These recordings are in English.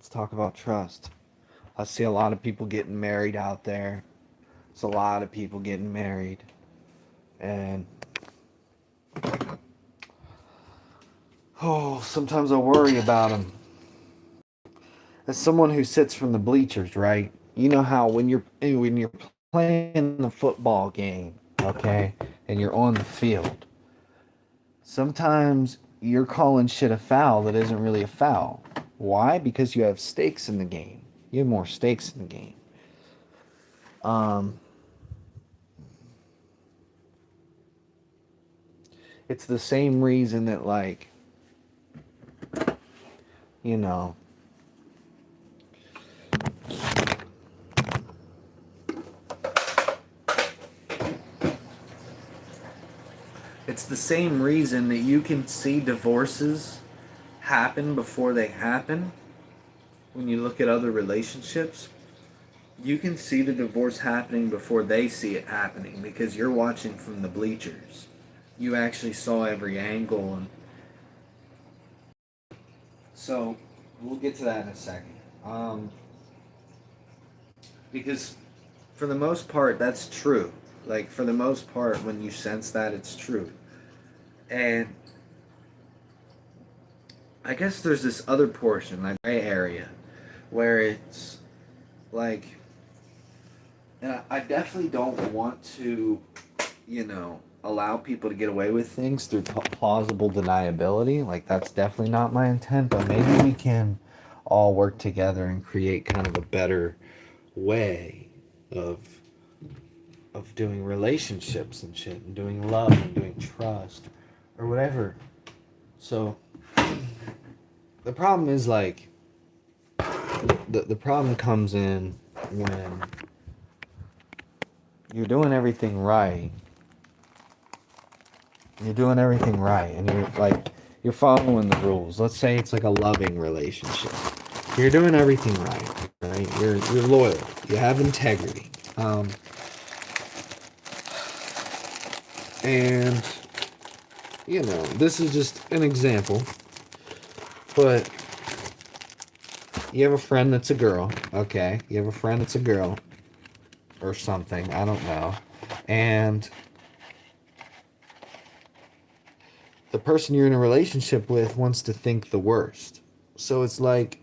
Let's talk about trust. I see a lot of people getting married out there. It's a lot of people getting married. And, oh, sometimes I worry about them. As someone who sits from the bleachers, right? You know how when you're playing the football game, okay, and you're on the field, sometimes you're calling shit a foul that isn't really a foul. Why? Because you have stakes in the game. You have more stakes in the game. Um, it's the same reason that, like, you know, it's the same reason that you can see divorces happen before they happen. When you look at other relationships, you can see the divorce happening before they see it happening because you're watching from the bleachers. You actually saw every angle, and so we'll get to that in a second. Um, because for the most part, that's true. Like, for the most part, when you sense that, it's true. And I guess there's this other portion, like gray area, where it's like, and I definitely don't want to, allow people to get away with things through plausible deniability. Like, that's definitely not my intent, but maybe we can all work together and create kind of a better way of doing relationships and shit, and doing love and doing trust or whatever. So the problem is, like, the problem comes in when you're doing everything right. You're doing everything right, and you're following the rules. Let's say it's like a loving relationship. You're doing everything right, right? You're loyal. You have integrity. And this is just an example, but you have a friend that's a girl, okay? You have a friend that's a girl or something, I don't know. And the person you're in a relationship with wants to think the worst. So it's like,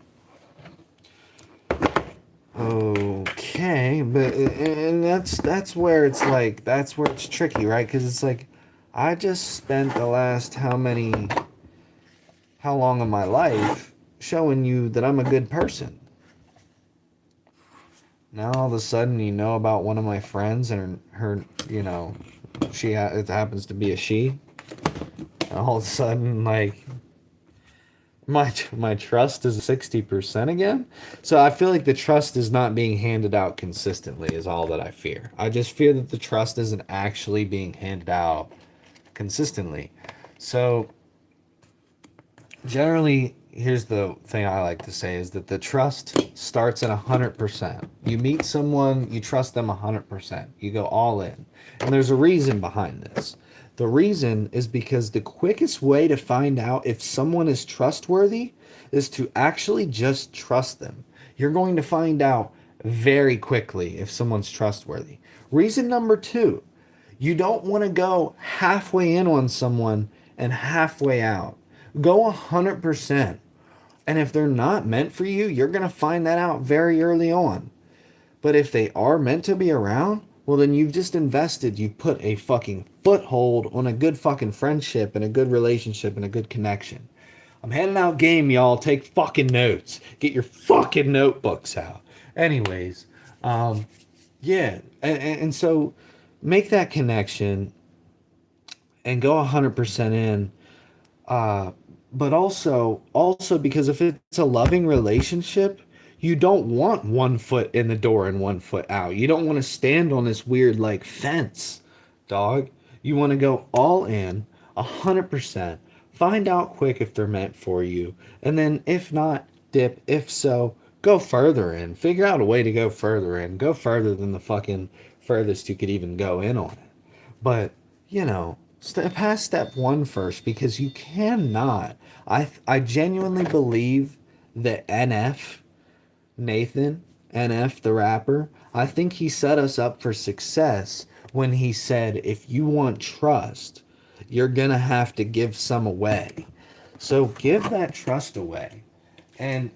okay, but and that's where it's like that's where it's tricky, right? Because it's like I just spent the last how long of my life showing you that I'm a good person. Now all of a sudden you know about one of my friends and her it happens to be a she. And all of a sudden, like, my trust is 60% again. So I feel like the trust is not being handed out consistently is all that I fear. I just fear that the trust isn't actually being handed out consistently. So generally, here's the thing I like to say is that the trust starts at 100%. You meet someone, you trust them 100%. You go all in. And there's a reason behind this. The reason is because the quickest way to find out if someone is trustworthy is to actually just trust them. You're going to find out very quickly if someone's trustworthy. Reason number two, you don't want to go halfway in on someone and halfway out. Go 100%. And if they're not meant for you, you're going to find that out very early on. But if they are meant to be around, well, then you've just invested. You've put a fucking foothold on a good fucking friendship and a good relationship and a good connection. I'm handing out game, y'all. Take fucking notes. Get your fucking notebooks out. Anyways, yeah. And so make that connection and go 100% in. But also because if it's a loving relationship, you don't want one foot in the door and one foot out. You don't want to stand on this weird like fence, dog. You want to go all in, 100%. Find out quick if they're meant for you, and then if not, dip. If so, go further in. Figure out a way to go further in. Go further than the fucking furthest you could even go in on it. But, step past step one first because you cannot. I genuinely believe that NF Nathan, NF the rapper, I think he set us up for success when he said, if you want trust, you're gonna have to give some away. So give that trust away. And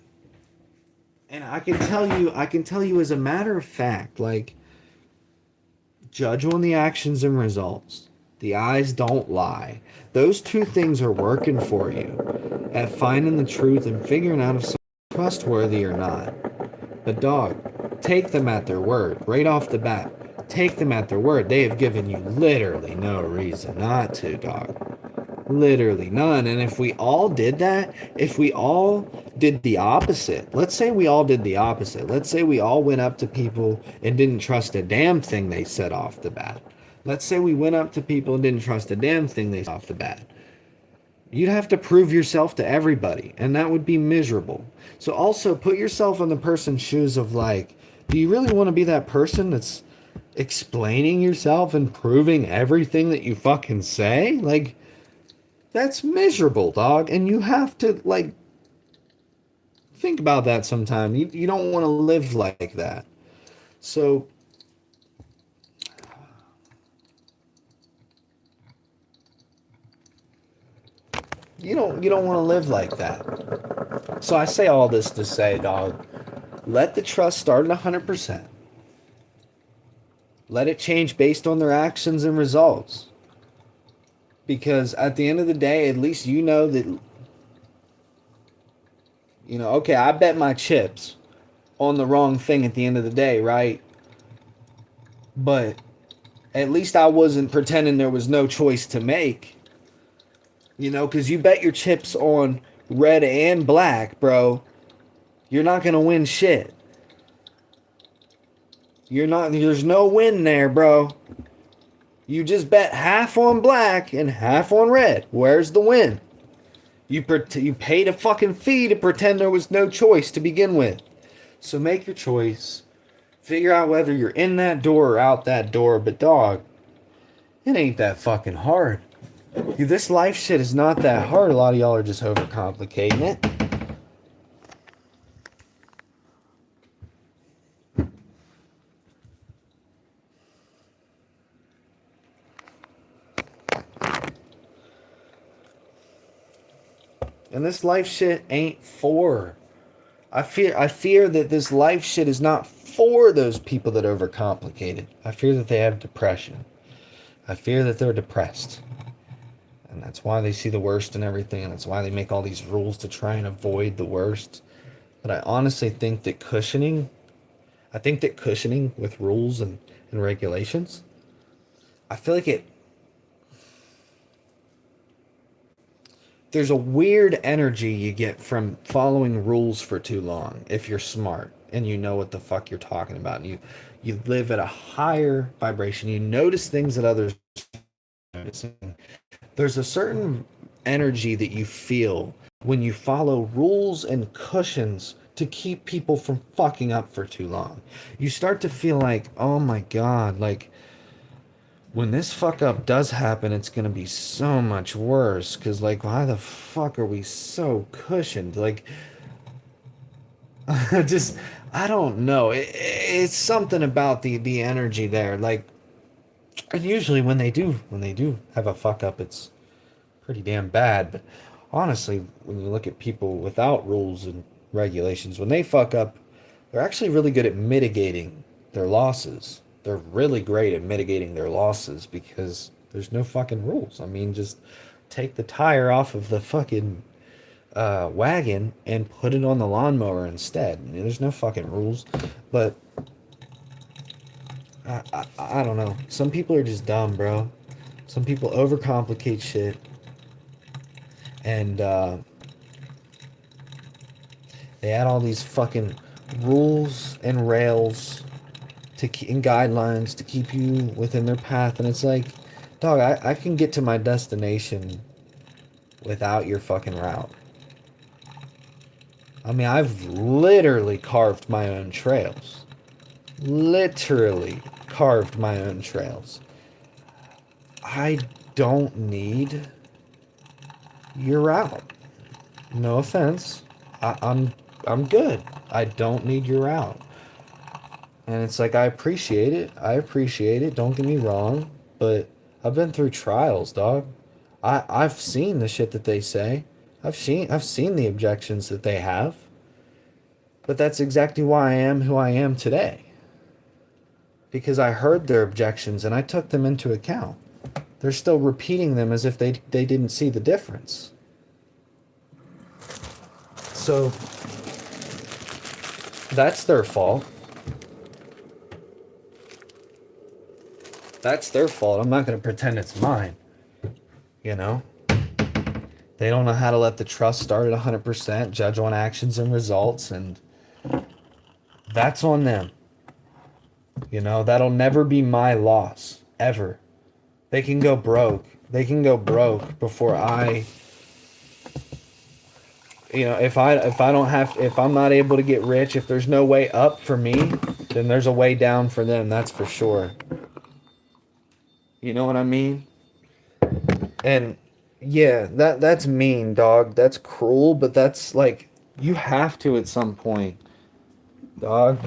I can tell you as a matter of fact, like, judge on the actions and results. The eyes don't lie. Those two things are working for you at finding the truth and figuring out if someone's trustworthy or not. But dog, take them at their word right off the bat. Take them at their word. They have given you literally no reason not to, dog. Literally none. And if we all did that, if we all did the opposite, let's say we all did the opposite. Let's say we all went up to people and didn't trust a damn thing they said off the bat. Let's say we went up to people and didn't trust a damn thing they said off the bat. You'd have to prove yourself to everybody, and that would be miserable. So also put yourself in the person's shoes of like, do you really want to be that person that's explaining yourself and proving everything that you fucking say? Like, that's miserable, dog. And you have to, like, think about that sometime. You don't want to live like that. So, you don't want to live like that. So I say all this to say, dog, let the trust start at 100%. Let it change based on their actions and results. Because at the end of the day, at least you know that, okay, I bet my chips on the wrong thing at the end of the day, right? But at least I wasn't pretending there was no choice to make. Because you bet your chips on red and black, bro. You're not going to win shit. There's no win there, bro. You just bet half on black and half on red. Where's the win? You paid a fucking fee to pretend there was no choice to begin with. So make your choice. Figure out whether you're in that door or out that door. But dog, it ain't that fucking hard. Dude, this life shit is not that hard. A lot of y'all are just overcomplicating it. And this life shit ain't for. I fear that this life shit is not for those people that overcomplicate it. I fear that they have depression. I fear that they're depressed. And that's why they see the worst in everything, and that's why they make all these rules to try and avoid the worst. But I honestly think that cushioning with rules and regulations, I feel like there's a weird energy you get from following rules for too long if you're smart and you know what the fuck you're talking about, and you live at a higher vibration. You notice things that others are noticing. There's a certain energy that you feel when you follow rules and cushions to keep people from fucking up for too long. You start to feel like, oh my god, like, when this fuck up does happen, it's gonna be so much worse. Cause like, why the fuck are we so cushioned? Like, just, I don't know. It's something about the energy there. Like, and usually when they do have a fuck up, it's pretty damn bad. But honestly, when you look at people without rules and regulations, when they fuck up, they're actually really good at mitigating their losses. They're really great at mitigating their losses because there's no fucking rules. I mean, just take the tire off of the fucking wagon and put it on the lawnmower instead. I mean, there's no fucking rules. But I don't know. Some people are just dumb, bro. Some people overcomplicate shit. And they add all these fucking rules and rails and guidelines to keep you within their path. And it's like, dog, I can get to my destination without your fucking route. I mean, I've literally carved my own trails. Literally carved my own trails. I don't need your route. No offense. I'm I'm good. I don't need your route. And it's like, I appreciate it. I appreciate it. Don't get me wrong. But I've been through trials, dog. I've seen the shit that they say. I've seen the objections that they have. But that's exactly why I am who I am today. Because I heard their objections and I took them into account. They're still repeating them as if they didn't see the difference. So that's their fault. That's their fault. I'm not going to pretend it's mine. You know? They don't know how to let the trust start at 100%, judge on actions and results, and that's on them. You know, that'll never be my loss, ever. They can go broke. They can go broke before I, if I don't have, if I'm not able to get rich, if there's no way up for me, then there's a way down for them, that's for sure. You know what I mean? And yeah, that's mean, dog. That's cruel, but that's like, you have to at some point, dog.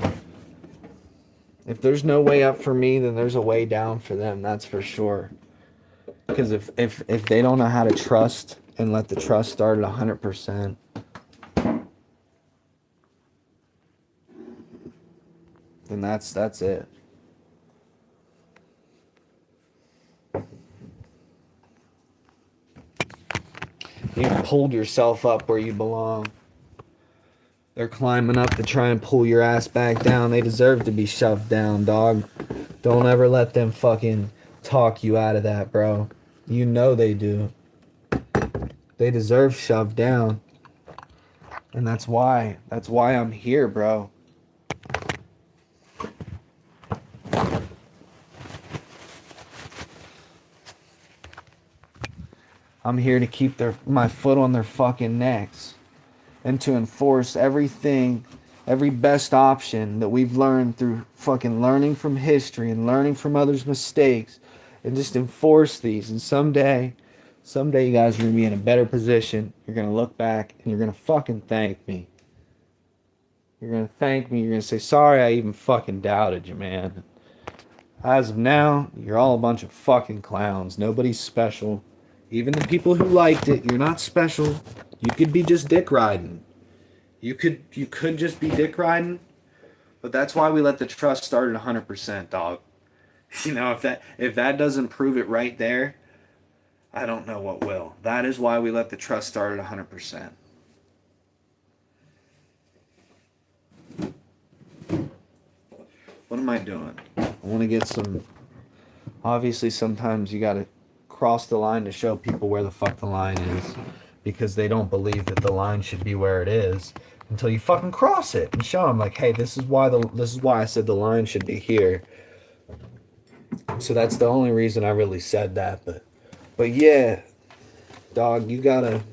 If there's no way up for me, then there's a way down for them, that's for sure. Because if they don't know how to trust and let the trust start at 100%, then that's it. You've pulled yourself up where you belong. They're climbing up to try and pull your ass back down. They deserve to be shoved down, dog. Don't ever let them fucking talk you out of that, bro. You know they do. They deserve shoved down. And that's why. That's why I'm here, bro. I'm here to keep my foot on their fucking necks and to enforce everything, every best option that we've learned through fucking learning from history and learning from others' mistakes, and just enforce these. And someday you guys are going to be in a better position. You're going to look back and you're going to fucking thank me. You're going to thank me. You're going to say, sorry I even fucking doubted you, man. As of now, you're all a bunch of fucking clowns. Nobody's special. Even the people who liked it, you're not special. You could be just dick riding. You could just be dick riding. But that's why we let the trust start at 100%, dog. You know, if that doesn't prove it right there, I don't know what will. That is why we let the trust start at 100%. What am I doing? I want to get some... Obviously, sometimes you got to cross the line to show people where the fuck the line is, because they don't believe that the line should be where it is until you fucking cross it and show them, like, hey, this is why I said the line should be here. So that's the only reason I really said that. But yeah, dog, you gotta...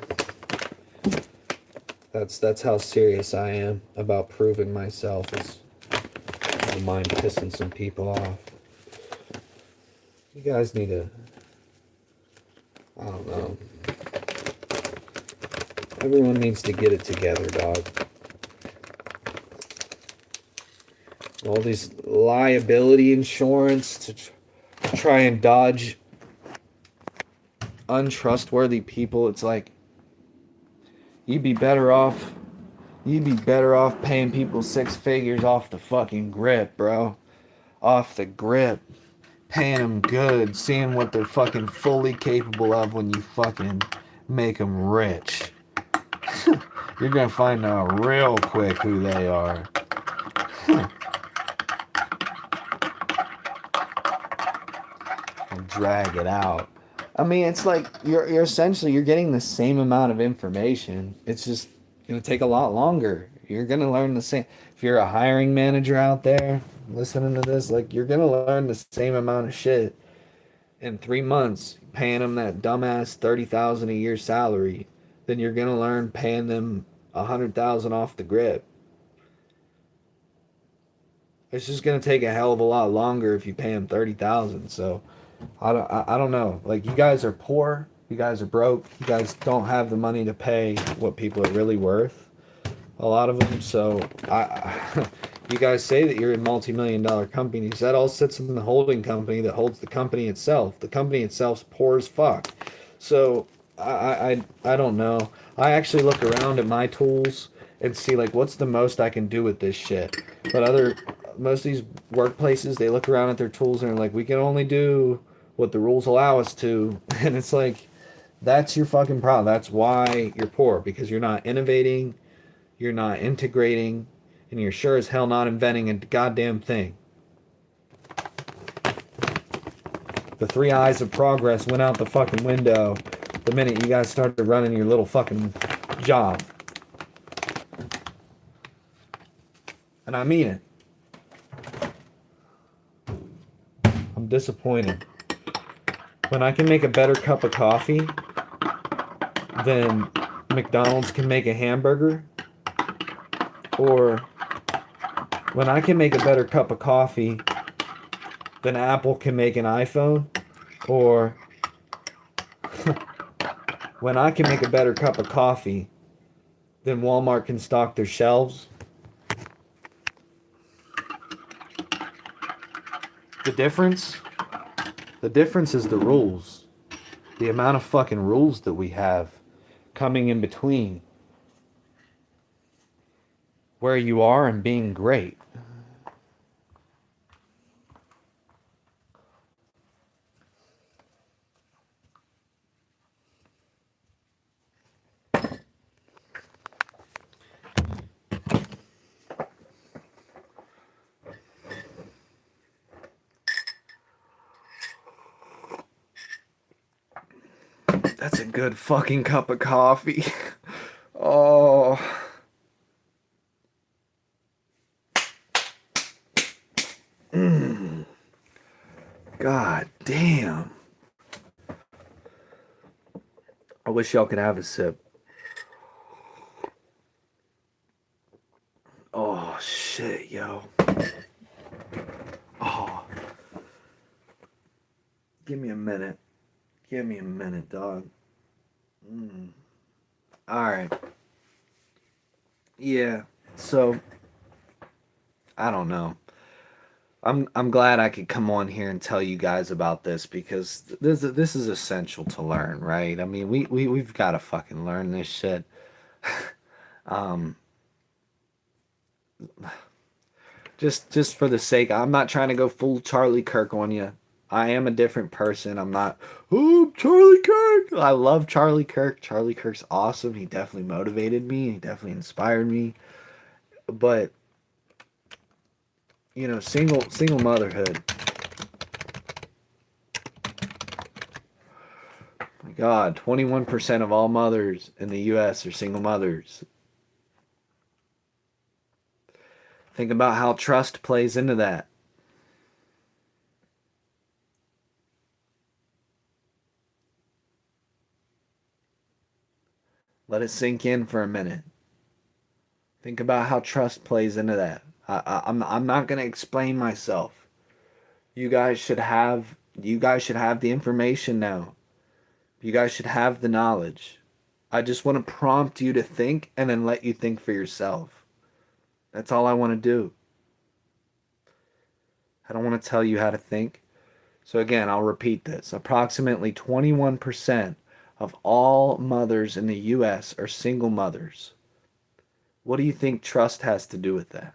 That's how serious I am about proving myself. Is I don't mind pissing some people off. You guys need to... I don't know. Everyone needs to get it together, dog. All these liability insurance to try and dodge untrustworthy people. It's like, you'd be better off paying people 6 figures off the fucking grip, bro. Off the grip. Paying them good, seeing what they're fucking fully capable of when you fucking make them rich. You're gonna find out real quick who they are. And drag it out. I mean, it's like you're essentially getting the same amount of information. It's just gonna take a lot longer. You're gonna learn the same. If you're a hiring manager out there listening to this, like, you're gonna learn the same amount of shit in 3 months, paying them that dumbass 30,000 a year salary, then you're gonna learn paying them 100,000 off the grip. It's just gonna take a hell of a lot longer if you pay them 30,000. So I don't know. Like, you guys are poor, you guys are broke, you guys don't have the money to pay what people are really worth. A lot of them. So you guys say that you're in multi-million-dollar companies. That all sits in the holding company that holds the company itself. The company itself's poor as fuck. So I don't know. I actually look around at my tools and see like what's the most I can do with this shit. But most of these workplaces, they look around at their tools and are like, we can only do what the rules allow us to. And it's like, that's your fucking problem. That's why you're poor, because you're not innovating, you're not integrating, and you're sure as hell not inventing a goddamn thing. The three eyes of progress went out the fucking window the minute you guys started running your little fucking job. And I mean it. I'm disappointed. When I can make a better cup of coffee than McDonald's can make a hamburger, or when I can make a better cup of coffee than Apple can make an iPhone, or when I can make a better cup of coffee than Walmart can stock their shelves. The difference? The difference is the rules. The amount of fucking rules that we have coming in between where you are and being great. That's a good fucking cup of coffee. Oh. God damn. I wish y'all could have a sip. Oh, shit, yo. Oh. Give me a minute. Give me a minute, dog. All right. Yeah. So, I don't know. I'm glad I could come on here and tell you guys about this because this is essential to learn, right? I mean, we've got to fucking learn this shit. Um, just for the sake, I'm not trying to go full Charlie Kirk on you. I am a different person. I'm not, oh, Charlie Kirk. I love Charlie Kirk. Charlie Kirk's awesome. He definitely motivated me. He definitely inspired me. But, single motherhood. My God, 21% of all mothers in the US are single mothers. Think about how trust plays into that. Let it sink in for a minute. Think about how trust plays into that. I'm not gonna explain myself. You guys should have the information now. You guys should have the knowledge. I just want to prompt you to think and then let you think for yourself. That's all I want to do. I don't want to tell you how to think. So again, I'll repeat this. Approximately 21% of all mothers in the US are single mothers. What do you think trust has to do with that?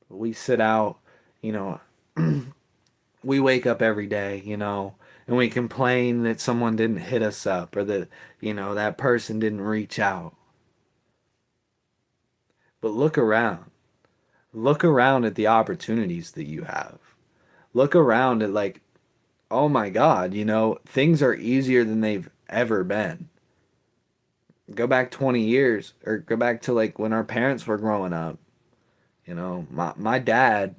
We sit out, you know, we wake up every day, and we complain that someone didn't hit us up or that, that person didn't reach out. But look around. Look around at the opportunities that you have. Look around at like, oh my God, things are easier than they've ever been. Go back 20 years or go back to like when our parents were growing up. My dad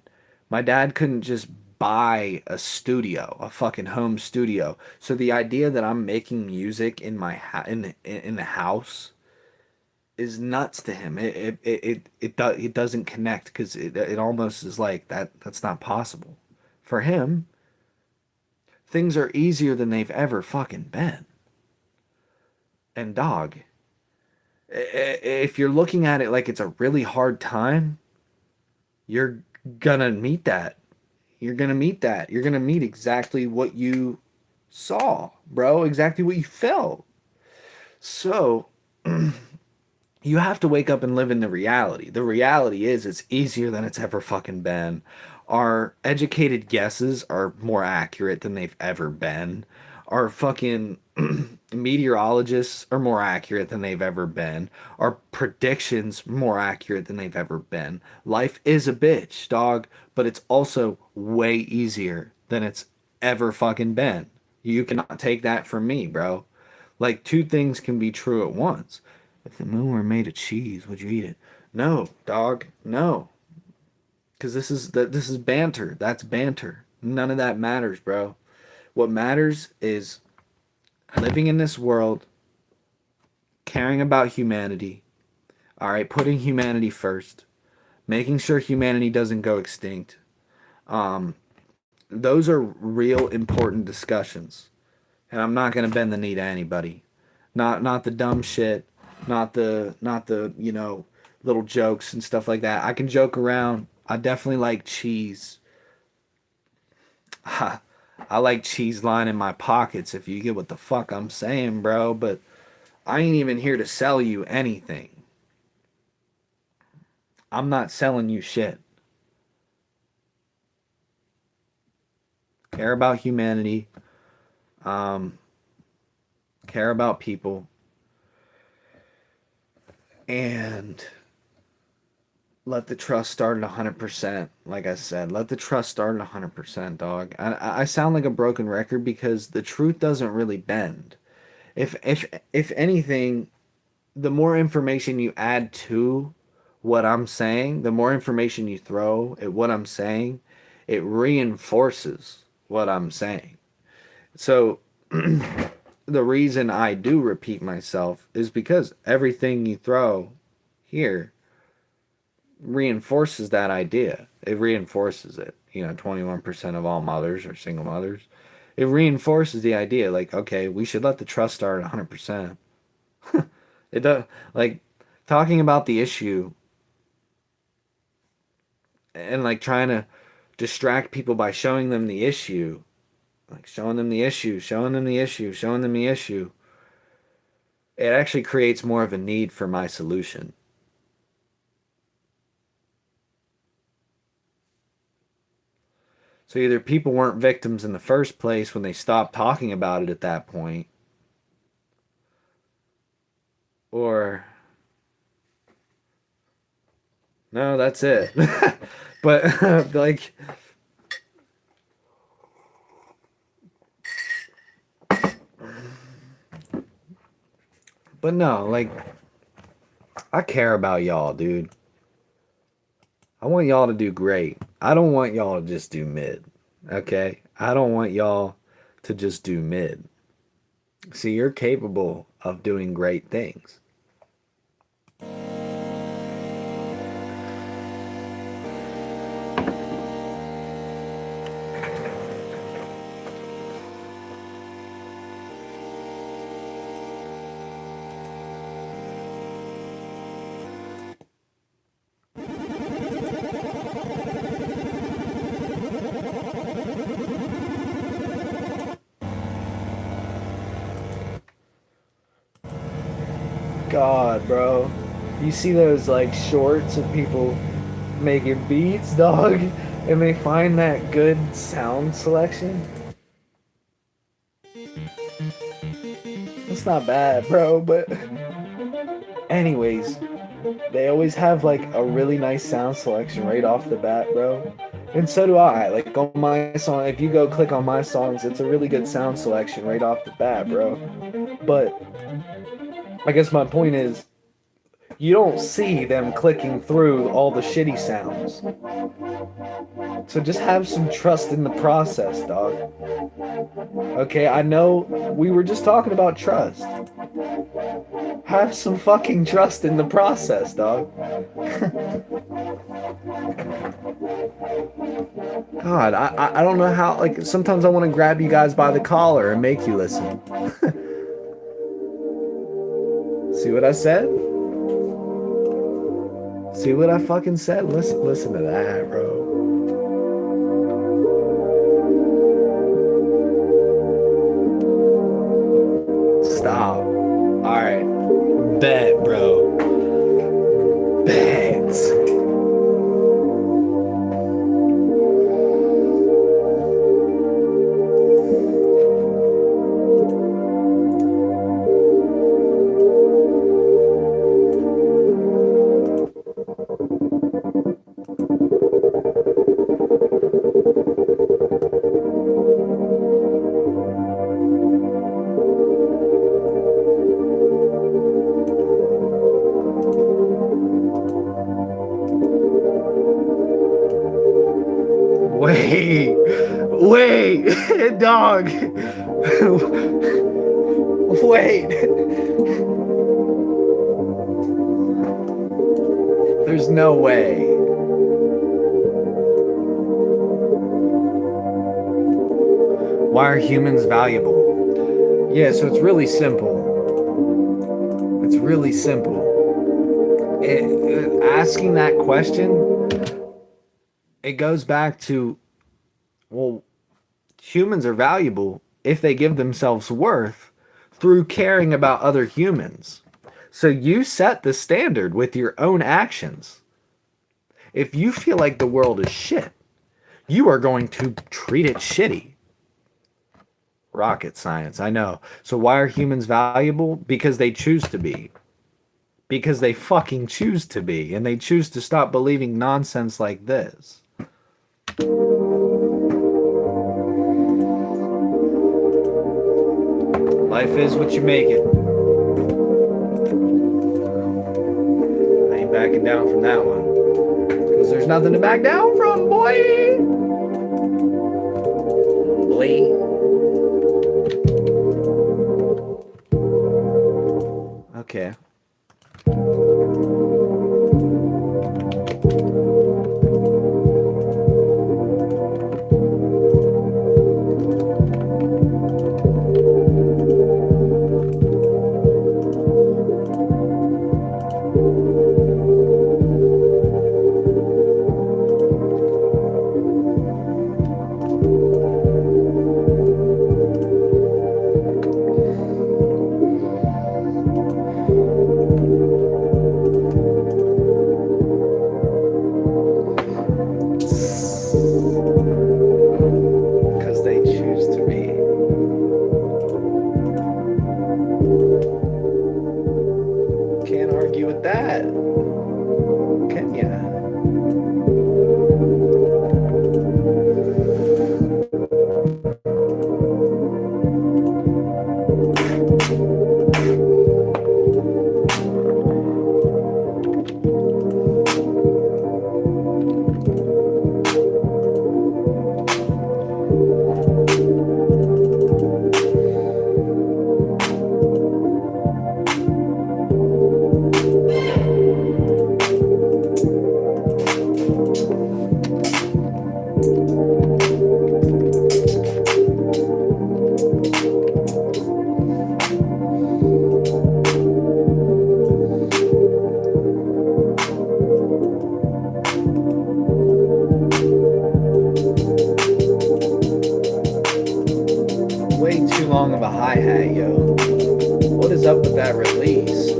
couldn't just buy a studio, a fucking home studio. So the idea that I'm making music in my in the house is nuts to him. It doesn't connect because it almost is like that's not possible. For him, Things are easier than they've ever fucking been. And dog, if you're looking at it like it's a really hard time, you're gonna meet that. You're gonna meet that. You're gonna meet exactly what you saw, bro, exactly what you felt. So, you have to wake up and live in the reality. The reality is it's easier than it's ever fucking been. Our educated guesses are more accurate than they've ever been. Our fucking meteorologists are more accurate than they've ever been. Our predictions more accurate than they've ever been. Life is a bitch, dog, but it's also way easier than it's ever fucking been. You cannot take that from me, bro. Like two things can be true at once. If the moon were made of cheese, would you eat it? No, dog. No. Cause this is banter. That's banter. None of that matters, bro. What matters is living in this world, caring about humanity. All right, putting humanity first, making sure humanity doesn't go extinct. Um, those are real important discussions, and I'm not gonna bend the knee to anybody. Not the dumb shit, not the little jokes and stuff like that. I can joke around. I definitely like cheese. I like cheese lining my pockets if you get what the fuck I'm saying, bro. But I ain't even here to sell you anything. I'm not selling you shit. Care about humanity. Um, care about people. And let the trust start at 100%. Like I said, let the trust start at 100%, dog. I sound like a broken record because the truth doesn't really bend. If anything, the more information you add to what I'm saying, the more information you throw at what I'm saying, it reinforces what I'm saying. So the reason I do repeat myself is because everything you throw here reinforces that idea. It reinforces it. 21% of all mothers are single mothers. It reinforces the idea like, okay, we should let the trust start at 100%. It does, like, talking about the issue and like trying to distract people by showing them the issue, like showing them the issue, showing them the issue, showing them the issue. It actually creates more of a need for my solution. So either people weren't victims in the first place when they stopped talking about it at that point, or no, that's it. But like, but no, like, I care about y'all, dude. I want y'all to do great. I don't want y'all to just do mid. Okay? I don't want y'all to just do mid. See, you're capable of doing great things. God, bro. You see those like shorts of people making beats, dog, and they find that good sound selection? It's not bad, bro, but anyways, they always have like a really nice sound selection right off the bat, bro. And so do I. Like on my song, if you go click on my songs, it's a really good sound selection right off the bat, bro. But I guess my point is, you don't see them clicking through all the shitty sounds. So just have some trust in the process, dog. Okay, I know we were just talking about trust. Have some fucking trust in the process, dog. God, I don't know how, like, sometimes I want to grab you guys by the collar and make you listen. See what I said? See what I fucking said? Listen to that, bro. Stop. Alright. Bet, bro. Bet. Wait, dog. Wait. There's no way. Why are humans valuable? Yeah, so it's really simple. It's really simple. Asking that question, it goes back to, well, humans are valuable if they give themselves worth through caring about other humans. So you set the standard with your own actions. If you feel like the world is shit, you are going to treat it shitty. Rocket science, I know. So why are humans valuable? Because they choose to be. Because they fucking choose to be. And they choose to stop believing nonsense like this. Life is what you make it. I ain't backing down from that one. Because there's nothing to back down from, boy. Boy. Okay. Because they choose to be. Can't argue with that. Can ya? Way too long of a hi-hat, yo. What is up with that release?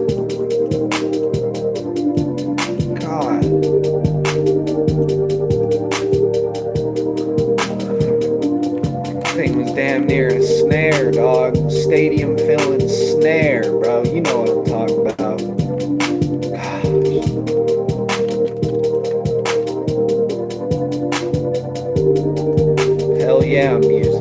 God. Thing was damn near a snare, dog. Stadium filling snare, bro. You know what I'm talking about. Gosh. Hell yeah, music.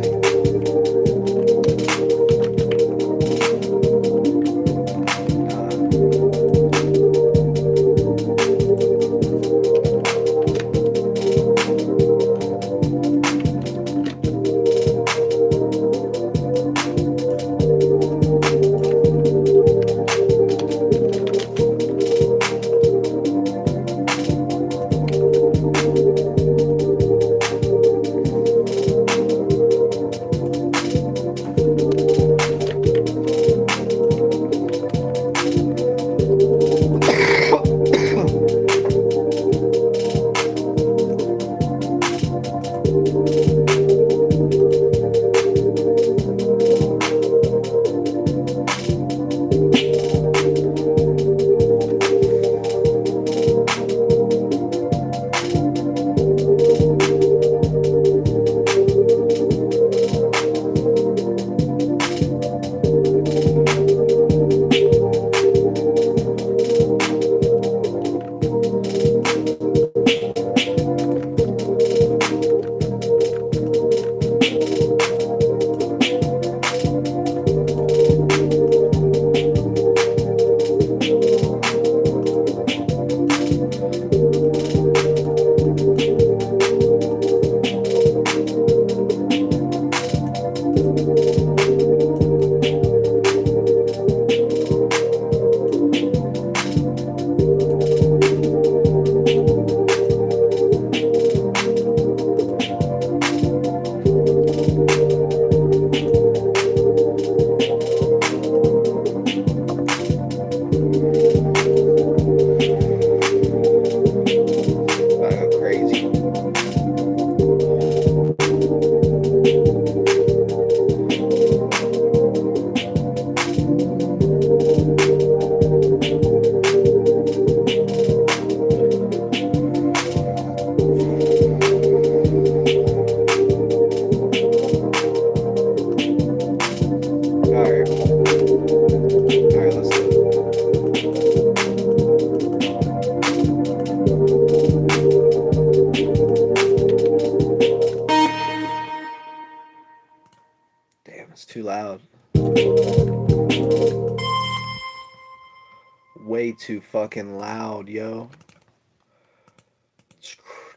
Way too fucking loud, yo.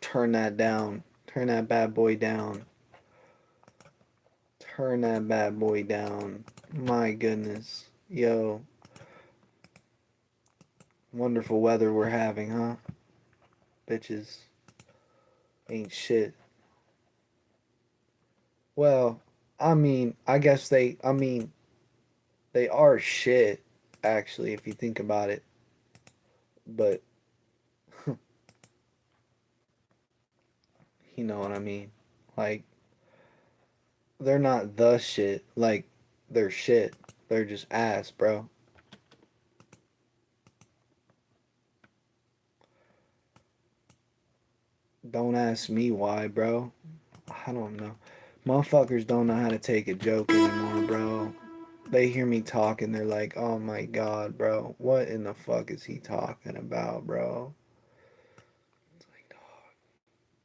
Turn that down. Turn that bad boy down. Turn that bad boy down. My goodness. Yo. Wonderful weather we're having, huh? Bitches ain't shit. Well, I guess they are shit, actually, if you think about it. But, you know what I mean? Like, they're not the shit. Like, they're shit. They're just ass, bro. Don't ask me why, bro. I don't know. Motherfuckers don't know how to take a joke anymore, bro. They hear me talking, they're like, oh my god, bro. What in the fuck is he talking about, bro? It's like, dog,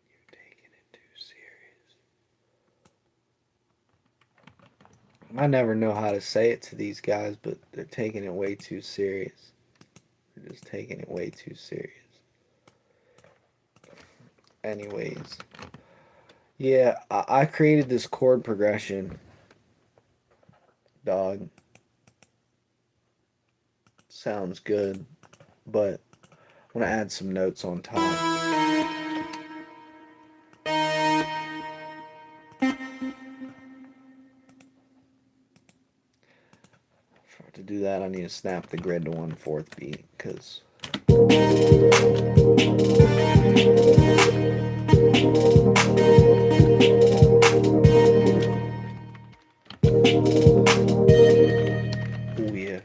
you're taking it too serious. I never know how to say it to these guys, but they're taking it way too serious. They're just taking it way too serious. Anyways, yeah, I created this chord progression, dog. Sounds good, but I want to add some notes on top. To do that, I need to snap the grid to 1/4 beat, because oh yeah.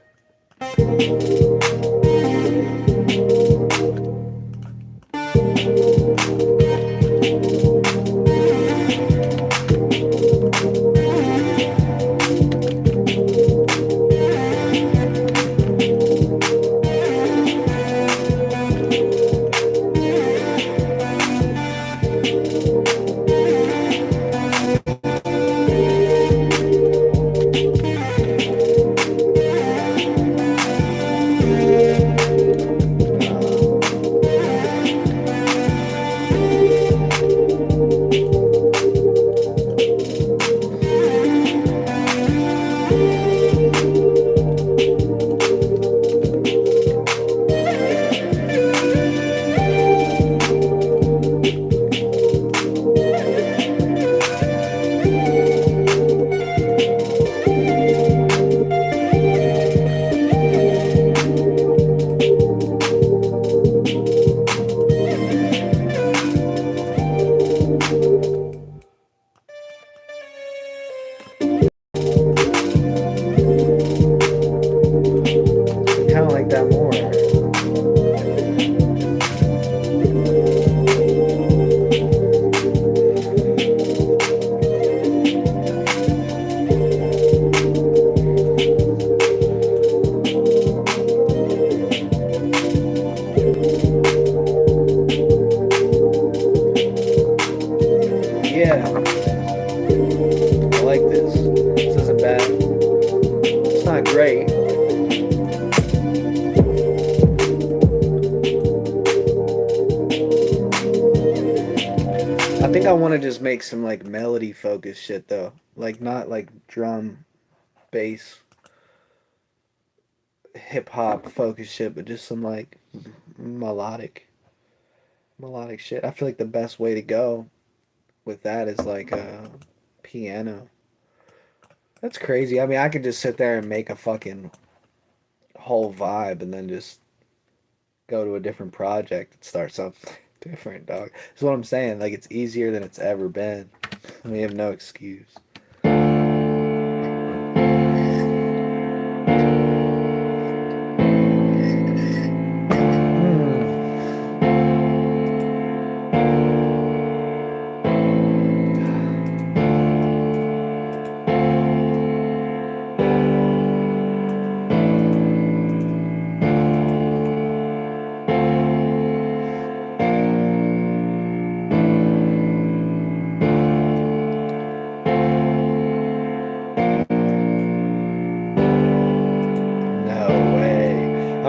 Kind of like that more. Yeah, I like this. This isn't bad. It's not great. I think I want to just make some like melody focused shit though. Like not like drum, bass, hip hop focused shit, but just some like melodic shit. I feel like the best way to go with that is like a piano. That's crazy. I mean, I could just sit there and make a fucking whole vibe and then just go to a different project and start something different, dog. That's what I'm saying. Like, it's easier than it's ever been. We have no excuse.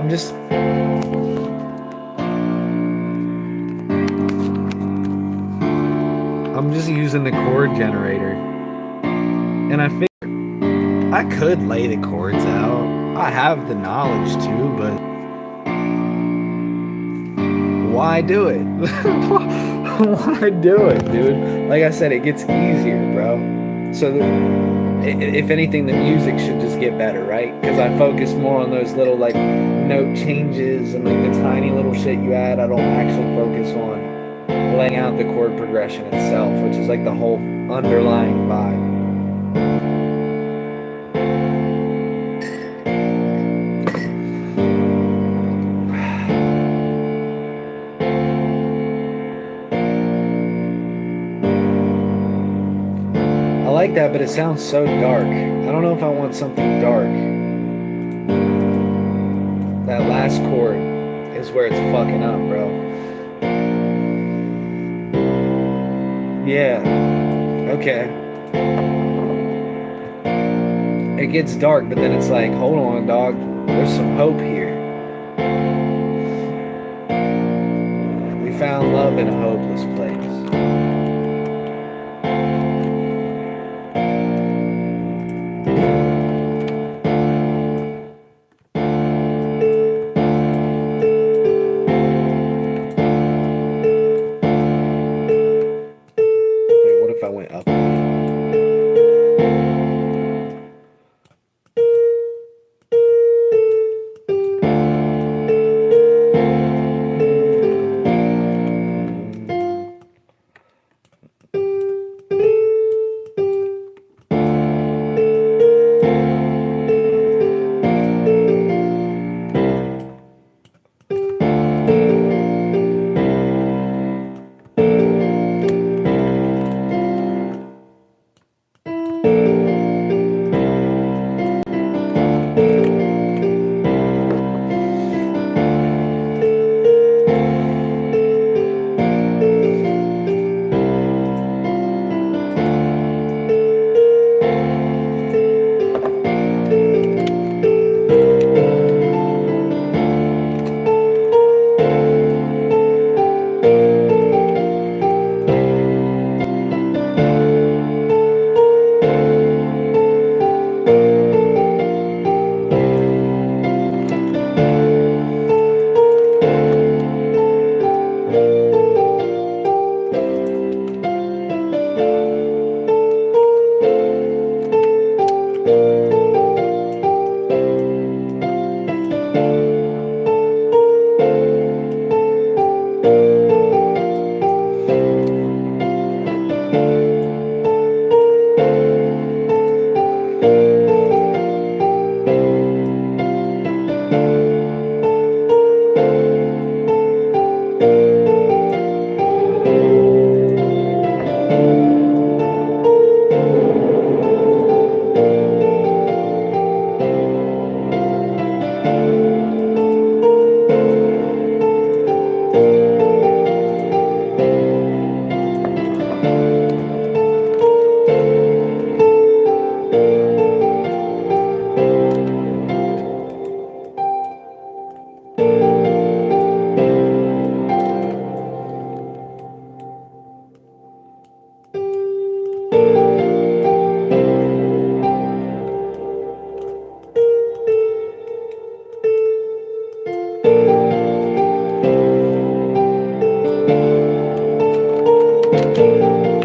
I'm just I'm just using the chord generator. And I figure I could lay the chords out. I have the knowledge to, but why do it? Why do it, dude? Like I said, it gets easier, bro. So, if anything, the music should just get better, right? Because I focus more on those little like note changes and like the tiny little shit you add. I don't actually focus on laying out the chord progression itself, which is like the whole underlying vibe. I like that, but it sounds so dark. I don't know if I want something dark. That last chord is where it's fucking up, bro. Yeah. Okay. It gets dark, but then it's like, hold on, dog. There's some hope here. We found love in a hopeless place. Wait, what if I went up?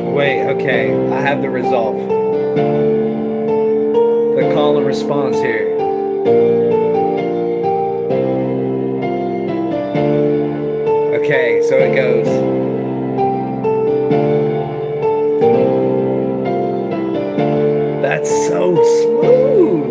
Wait, okay, I have the resolve. The call and response here. Okay, so it goes. That's so smooth.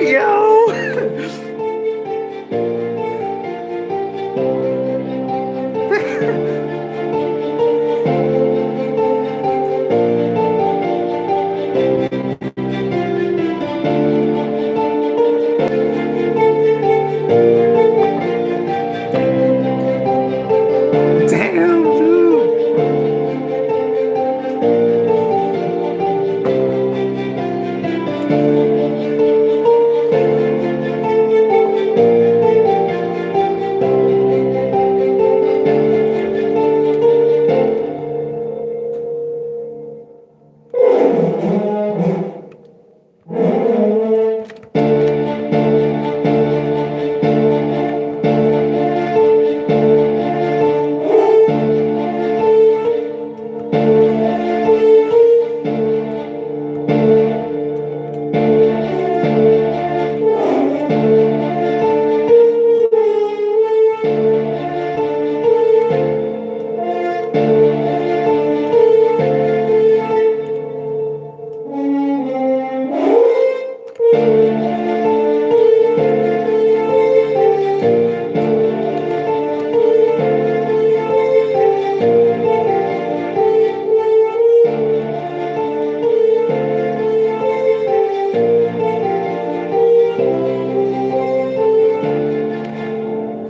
Yo! Damn, dude!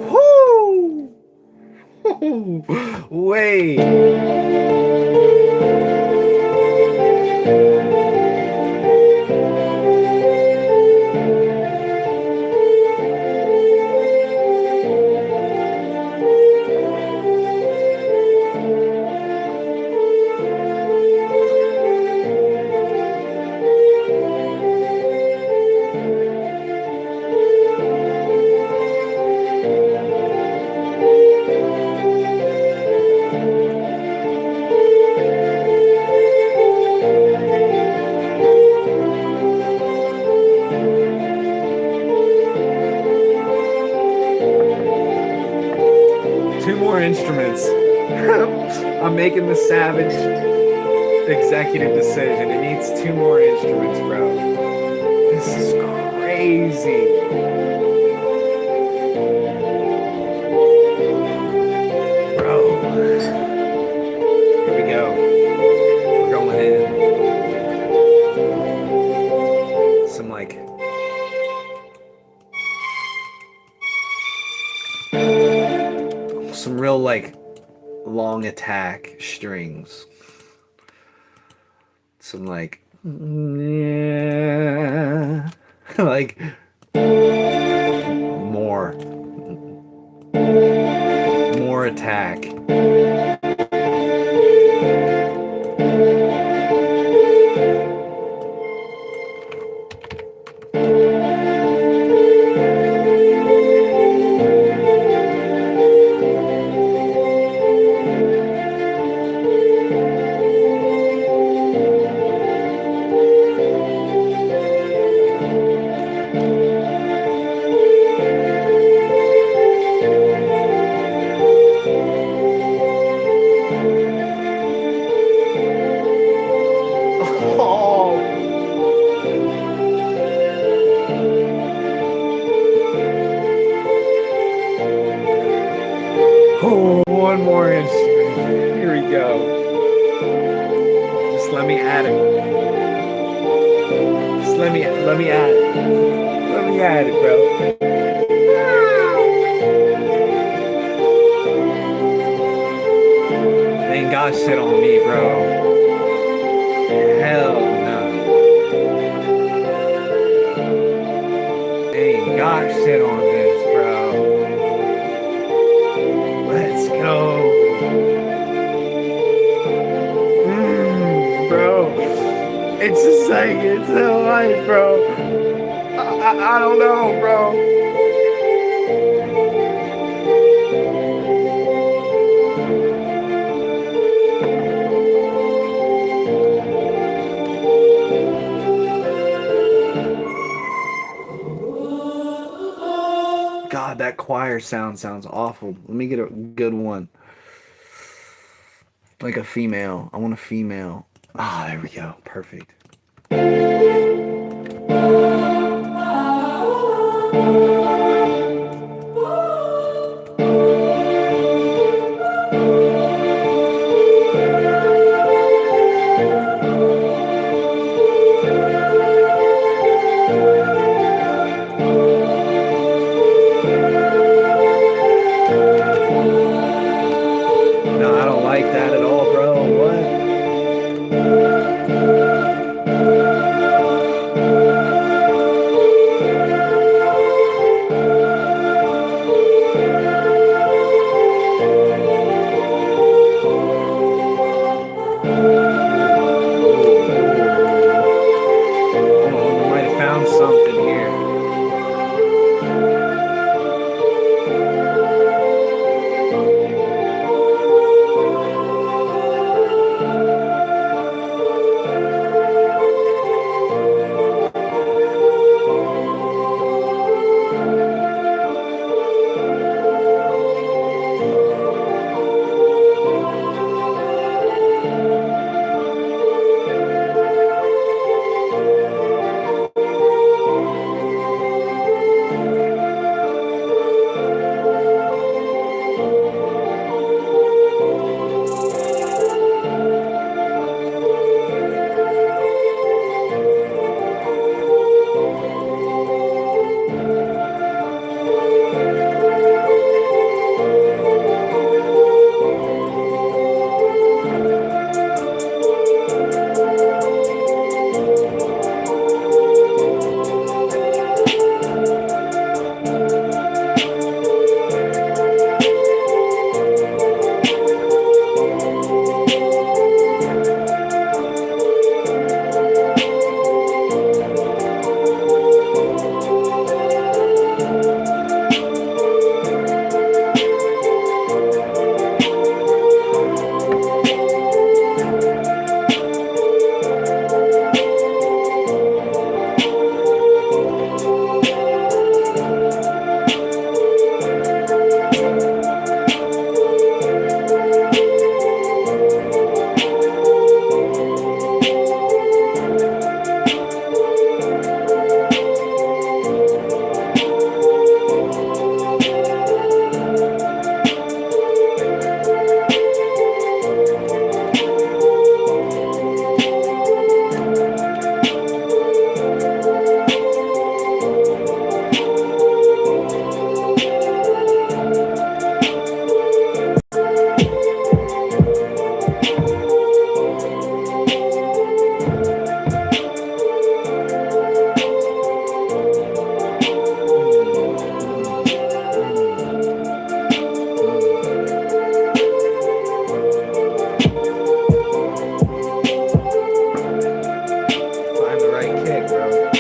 Woo! Wait. Two more instruments. I'm making the savage executive decision. It needs two more instruments, bro. This is crazy. Bro. Here we go. We're going in. Some like some real like long attack strings. Some like yeah, like more attack. Oh, one more instrument. Here we go. Just let me add it. Just let me add it. Let me add it, bro. They ain't got shit on me, bro. Hell no. They ain't got shit on this, bro. Let's go. Bro. It's just like, it's so light, bro. I don't know, bro. choir sounds awful. Let me get a good one. Like a female. I want a female. Ah, there we go. Perfect. No, I don't like that at all, bro. What? Hold on, we might have found something here. Find the right kick, bro.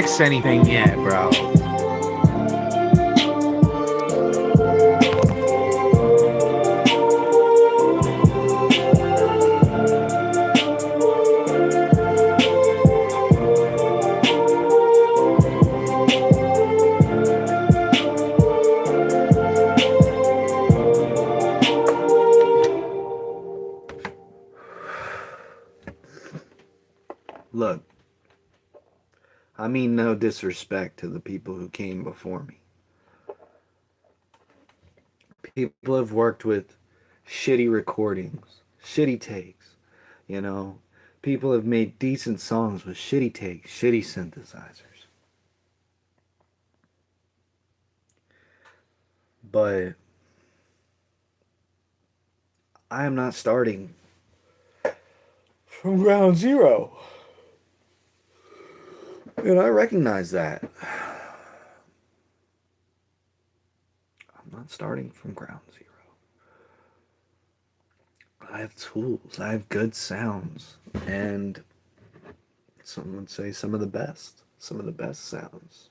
mix anything yet, bro. Look, I mean no disrespect to the people who came before me. People have worked with shitty recordings, shitty takes, you know. People have made decent songs with shitty takes, shitty synthesizers. But I am not starting from ground zero. And I recognize that. I'm not starting from ground zero. I have tools, I have good sounds, and some would say some of the best sounds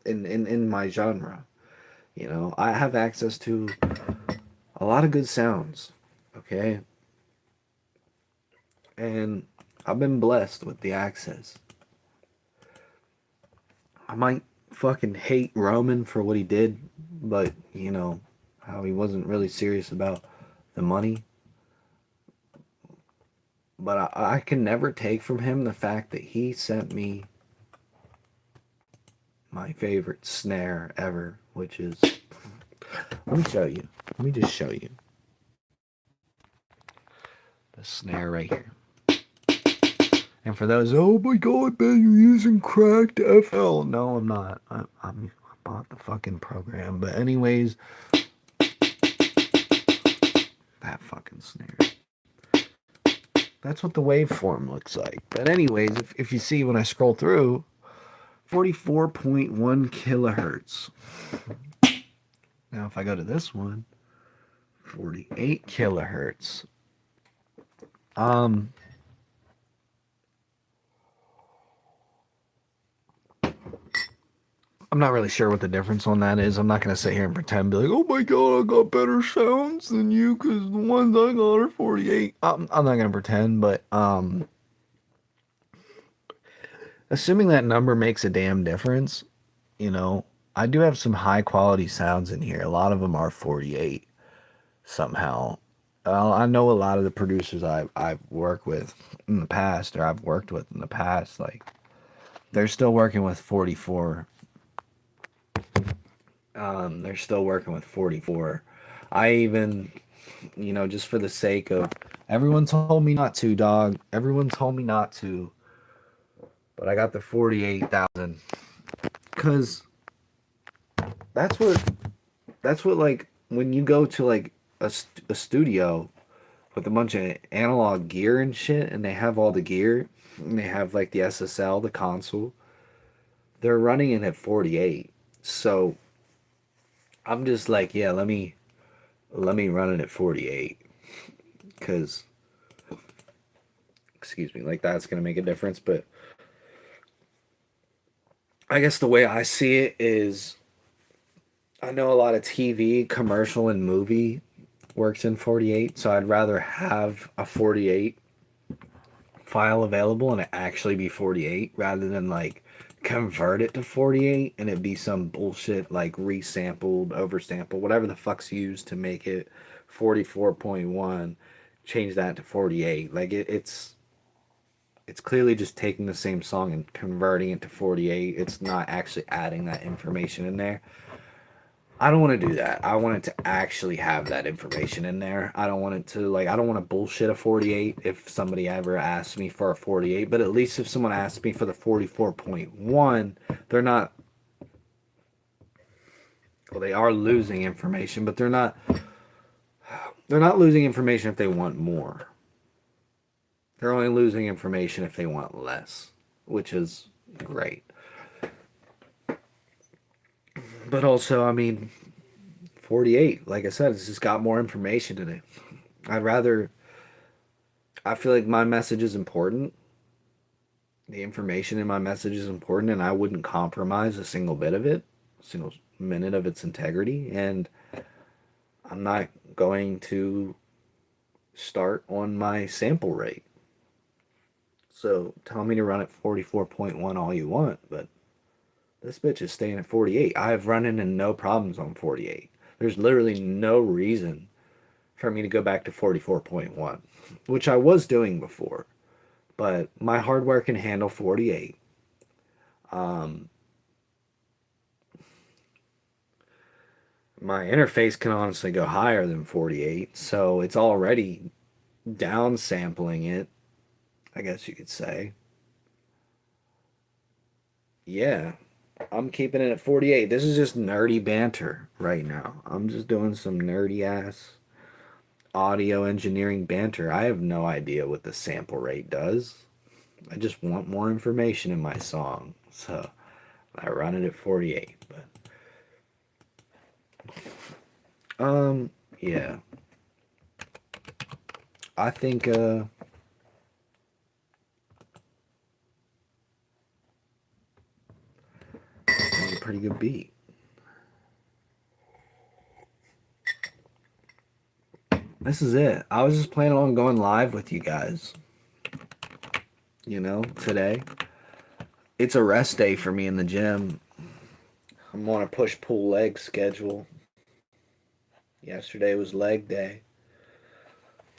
in my genre. You know, I have access to a lot of good sounds, okay? And I've been blessed with the access. I might fucking hate Roman for what he did, but, you know, how he wasn't really serious about the money. But I can never take from him the fact that he sent me my favorite snare ever, which is. Let me show you. Let me just show you the snare right here. And for those, oh my god, man, you're using cracked FL. No, I'm not. I bought the fucking program. But anyways, that fucking snare. That's what the waveform looks like. But anyways, if you see when I scroll through, 44.1 kilohertz. Now if I go to this one, 48 kilohertz. Um, I'm not really sure what the difference on that is. I'm not going to sit here and pretend and be like, oh my god, I got better sounds than you because the ones I got are 48. I'm not going to pretend, but assuming that number makes a damn difference, you know, I do have some high quality sounds in here. A lot of them are 48 somehow. I know a lot of the producers I've worked with in the past, or I've worked with in the past, like they're still working with 44. They're still working with 44. I even, you know, just for the sake of everyone told me not to, dog. Everyone told me not to, but I got the 48,000 because that's what like when you go to like a studio with a bunch of analog gear and shit, and they have all the gear, and they have like the SSL, the console. They're running it at 48. So I'm just like, yeah, let me run it at 48 because excuse me, like that's going to make a difference, but I guess the way I see it is I know a lot of TV, commercial and movie works in 48, so I'd rather have a 48 file available and it actually be 48 rather than like convert it to 48 and it be some bullshit like resampled, oversampled, whatever the fuck's used to make it 44.1, change that to 48. Like it's clearly just taking the same song and converting it to 48. It's not actually adding that information in there. I don't want to do that. I want it to actually have that information in there. I don't want it to like I don't want to bullshit a 48 if somebody ever asks me for a 48, but at least if someone asks me for the 44.1, they're not well they are losing information, but they're not losing information if they want more. They're only losing information if they want less, which is great. But also, I mean, 48, like I said, it's just got more information in it. I'd rather, I feel like my message is important. The information in my message is important, and I wouldn't compromise a single bit of it, a single minute of its integrity. And I'm not going to start on my sample rate. So tell me to run at 44.1 all you want, but this bitch is staying at 48. I've run into no problems on 48. There's literally no reason for me to go back to 44.1, which I was doing before. But my hardware can handle 48. Um, my interface can honestly go higher than 48, so it's already downsampling it, I guess you could say. Yeah, I'm keeping it at 48. This is just nerdy banter right now. I'm just doing some nerdy ass audio engineering banter. I have no idea what the sample rate does. I just want more information in my song. So I run it at 48. But yeah. I think that was a pretty good beat. This is it. I was just planning on going live with you guys, today. It's a rest day for me in the gym. I'm on a push pull leg schedule. Yesterday was leg day.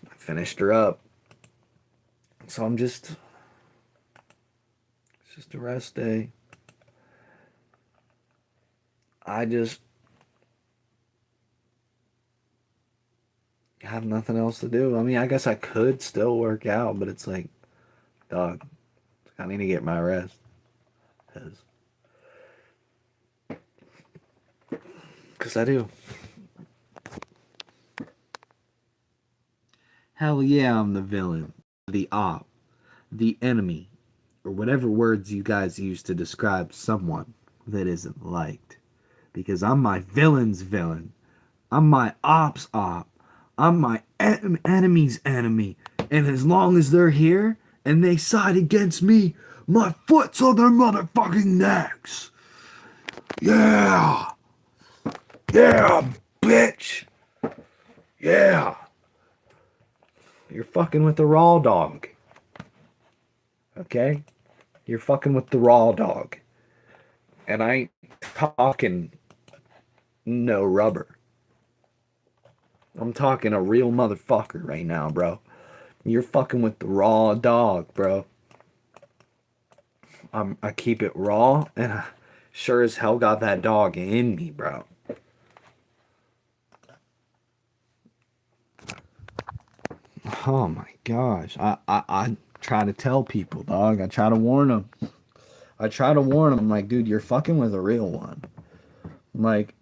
I finished her up. So it's just a rest day. I just have nothing else to do. I mean, I guess I could still work out, but it's like, dog, I need to get my rest. Because I do. Hell yeah, I'm the villain, the op, the enemy, or whatever words you guys use to describe someone that isn't liked. Because I'm my villain's villain. I'm my op's op. I'm my enemy's enemy. And as long as they're here and they side against me, my foot's on their motherfucking necks. Yeah. Yeah, bitch. Yeah. You're fucking with the raw dog. Okay? You're fucking with the raw dog. And I ain't talking no rubber. I'm talking a real motherfucker right now, bro. You're fucking with the raw dog, bro. I keep it raw, and I sure as hell got that dog in me, bro. Oh my gosh. I try to tell people, dog. I try to warn them. I'm like, dude, you're fucking with a real one. I'm like,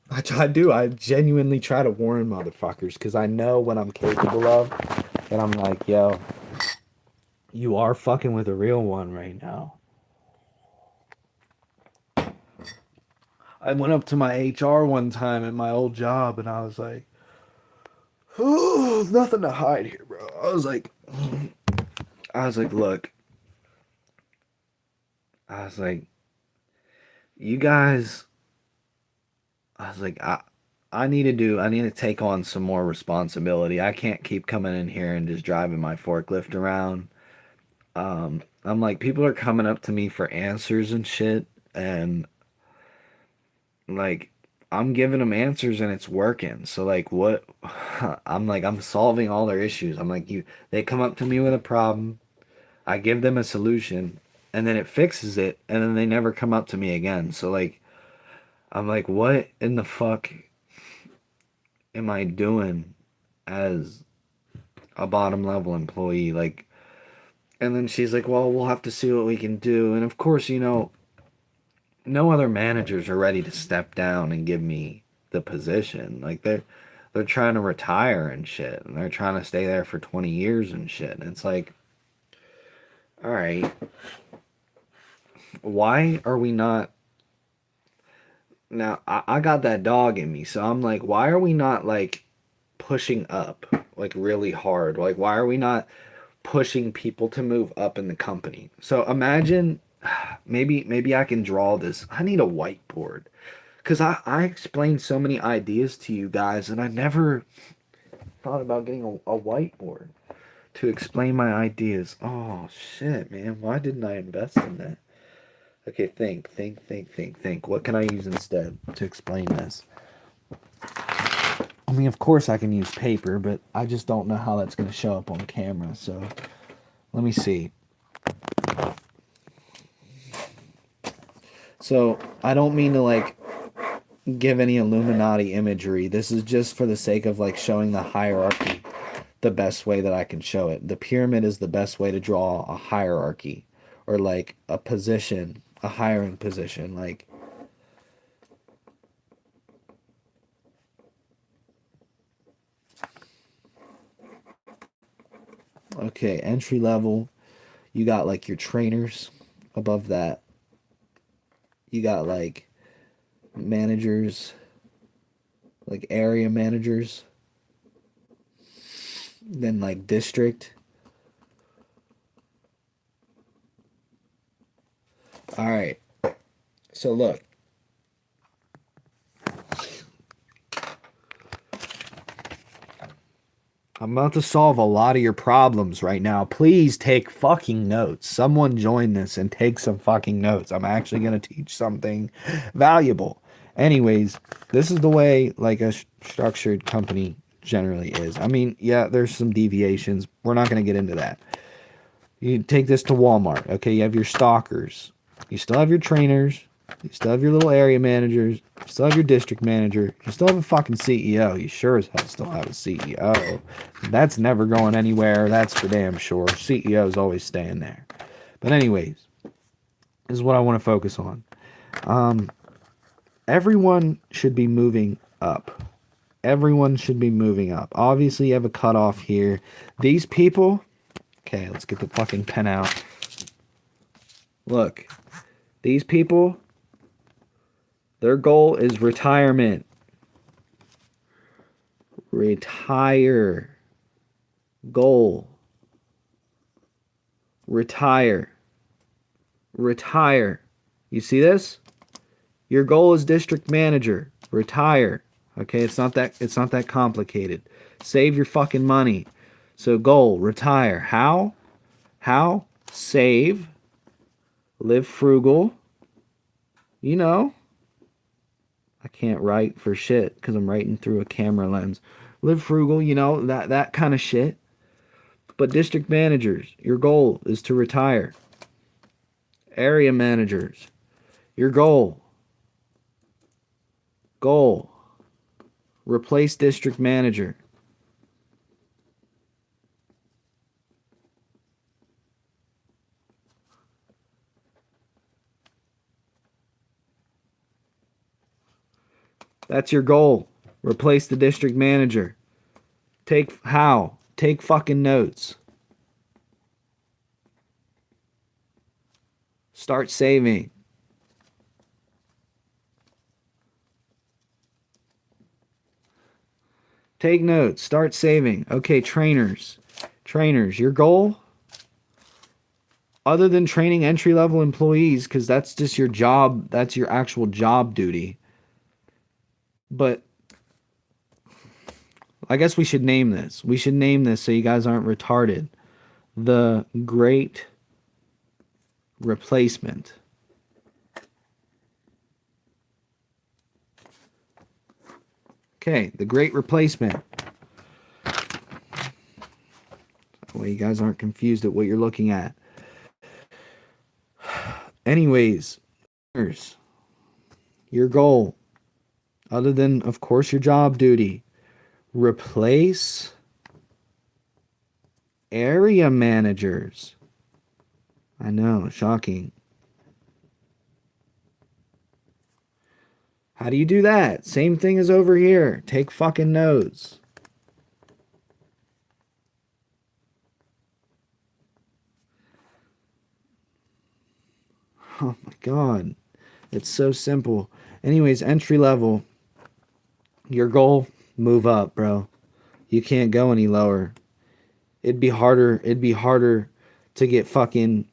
I do. I genuinely try to warn motherfuckers because I know what I'm capable of. And I'm like, yo, you are fucking with a real one right now. I went up to my HR one time at my old job and I was like, oh, nothing to hide here, bro. Look, I was like, you guys, I was like, I need to take on some more responsibility. I can't keep coming in here and just driving my forklift around. I'm like, people are coming up to me for answers and shit, and like, I'm giving them answers and it's working. So like, what? I'm like, I'm solving all their issues. I'm like, they come up to me with a problem, I give them a solution, and then it fixes it, and then they never come up to me again. So like, I'm like, what in the fuck am I doing as a bottom level employee? Like, and then she's like, well, we'll have to see what we can do. And of course, no other managers are ready to step down and give me the position. Like they're trying to retire and shit, and they're trying to stay there for 20 years and shit. And it's like, all right, why are we not now? I got that dog in me, so I'm like, why are we not like pushing up like really hard? Like, why are we not pushing people to move up in the company. So imagine, maybe I can draw this. I need a whiteboard because I explained so many ideas to you guys, and I never thought about getting a whiteboard to explain my ideas. Oh shit, man. Why didn't I invest in that? Okay, think. What can I use instead to explain this? I mean, of course I can use paper, but I just don't know how that's going to show up on camera. So let me see. So I don't mean to like give any Illuminati imagery. This is just for the sake of like showing the hierarchy the best way that I can show it. The pyramid is the best way to draw a hierarchy or like a position, a hiring position. Like, okay, entry level, you got like your trainers above that. You got like managers, like area managers, then like district. All right. So look, I'm about to solve a lot of your problems right now. Please take fucking notes. Someone join this and take some fucking notes. I'm actually going to teach something valuable. Anyways, this is the way like a structured company generally is. I mean, yeah, there's some deviations. We're not going to get into that. You take this to Walmart. Okay, you have your stalkers. You still have your trainers. You still have your little area managers. You still have your district manager. You still have a fucking CEO. You sure as hell still have a CEO. That's never going anywhere. That's for damn sure. CEO's always staying there. But anyways, this is what I want to focus on. Everyone should be moving up. Everyone should be moving up. Obviously, you have a cutoff here. These people... Okay, let's get the fucking pen out. Look, these people, their goal is retirement. Retire. Goal. Retire. Retire. You see this? Your goal is district manager. Retire. Okay, it's not that complicated. Save your fucking money. So goal, retire. How? How? Save. Live frugal. You know. I can't write for shit because I'm writing through a camera lens. Live frugal, you know, that kind of shit. But district managers, your goal is to retire. Area managers, your goal. Goal. Replace district manager. That's your goal. Replace the district manager. Take how? Take fucking notes. Start saving. Take notes. Start saving. Okay, trainers. Trainers, your goal? Other than training entry-level employees, because that's just your job, that's your actual job duty. But I guess we should name this. We should name this so you guys aren't retarded. The Great Replacement. Okay, the Great Replacement. That way you guys aren't confused at what you're looking at. Anyways, your goal, other than, of course, your job duty, replace area managers. I know, shocking. How do you do that? Same thing as over here. Take fucking notes. Oh my god. It's so simple. Anyways, entry level. Your goal, move up, bro. You can't go any lower. It'd be harder to get fucking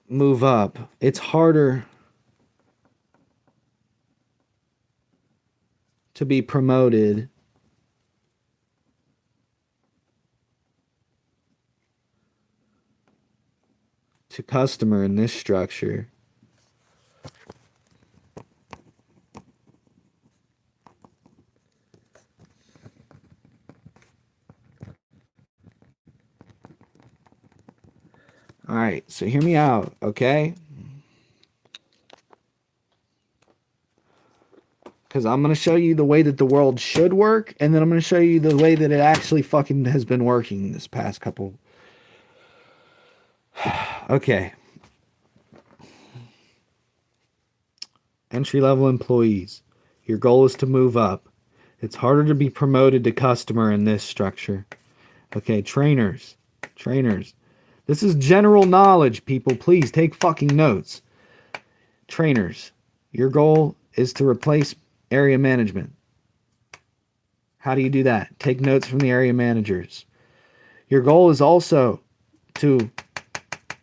move up. It's harder to be promoted to customer in this structure. All right, so hear me out, okay? Because I'm going to show you the way that the world should work, and then I'm going to show you the way that it actually fucking has been working this past couple. Okay. Entry-level employees. Your goal is to move up. It's harder to be promoted to customer in this structure. Okay, trainers. This is general knowledge, people. Please take fucking notes. Trainers. Your goal is to replace area management. How do you do that? Take notes from the area managers. Your goal is also to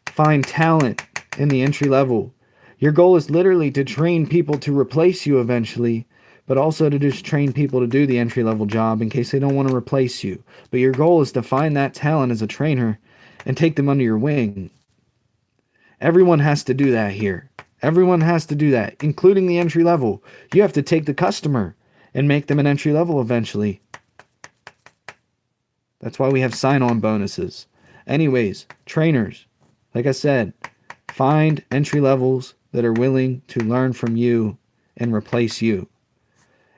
find talent in the entry level. Your goal is literally to train people to replace you eventually, but also to just train people to do the entry level job in case they don't want to replace you. But your goal is to find that talent as a trainer and take them under your wing. Everyone has to do that here. Everyone has to do that, including the entry level. You have to take the customer and make them an entry level eventually. That's why we have sign-on bonuses. Anyways, trainers, like I said, find entry levels that are willing to learn from you and replace you.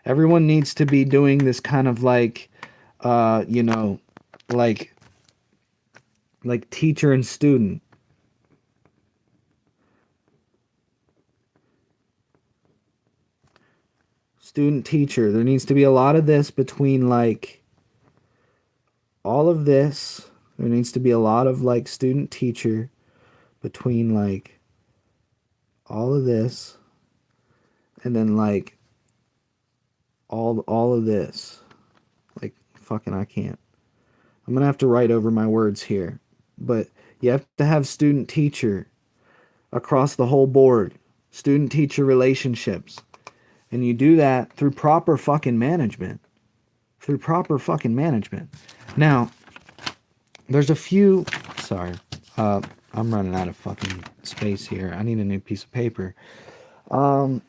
Everyone needs to be doing this kind of like teacher and student. Student teacher. There needs to be a lot of this between like all of this. There needs to be a lot of like student teacher between like all of this and then like all of this. Like fucking I can't. I'm going to have to write over my words here. But you have to have student teacher across the whole board. Student teacher relationships. And you do that through proper fucking management. Now, there's a few... Sorry. I'm running out of fucking space here. I need a new piece of paper. Damn.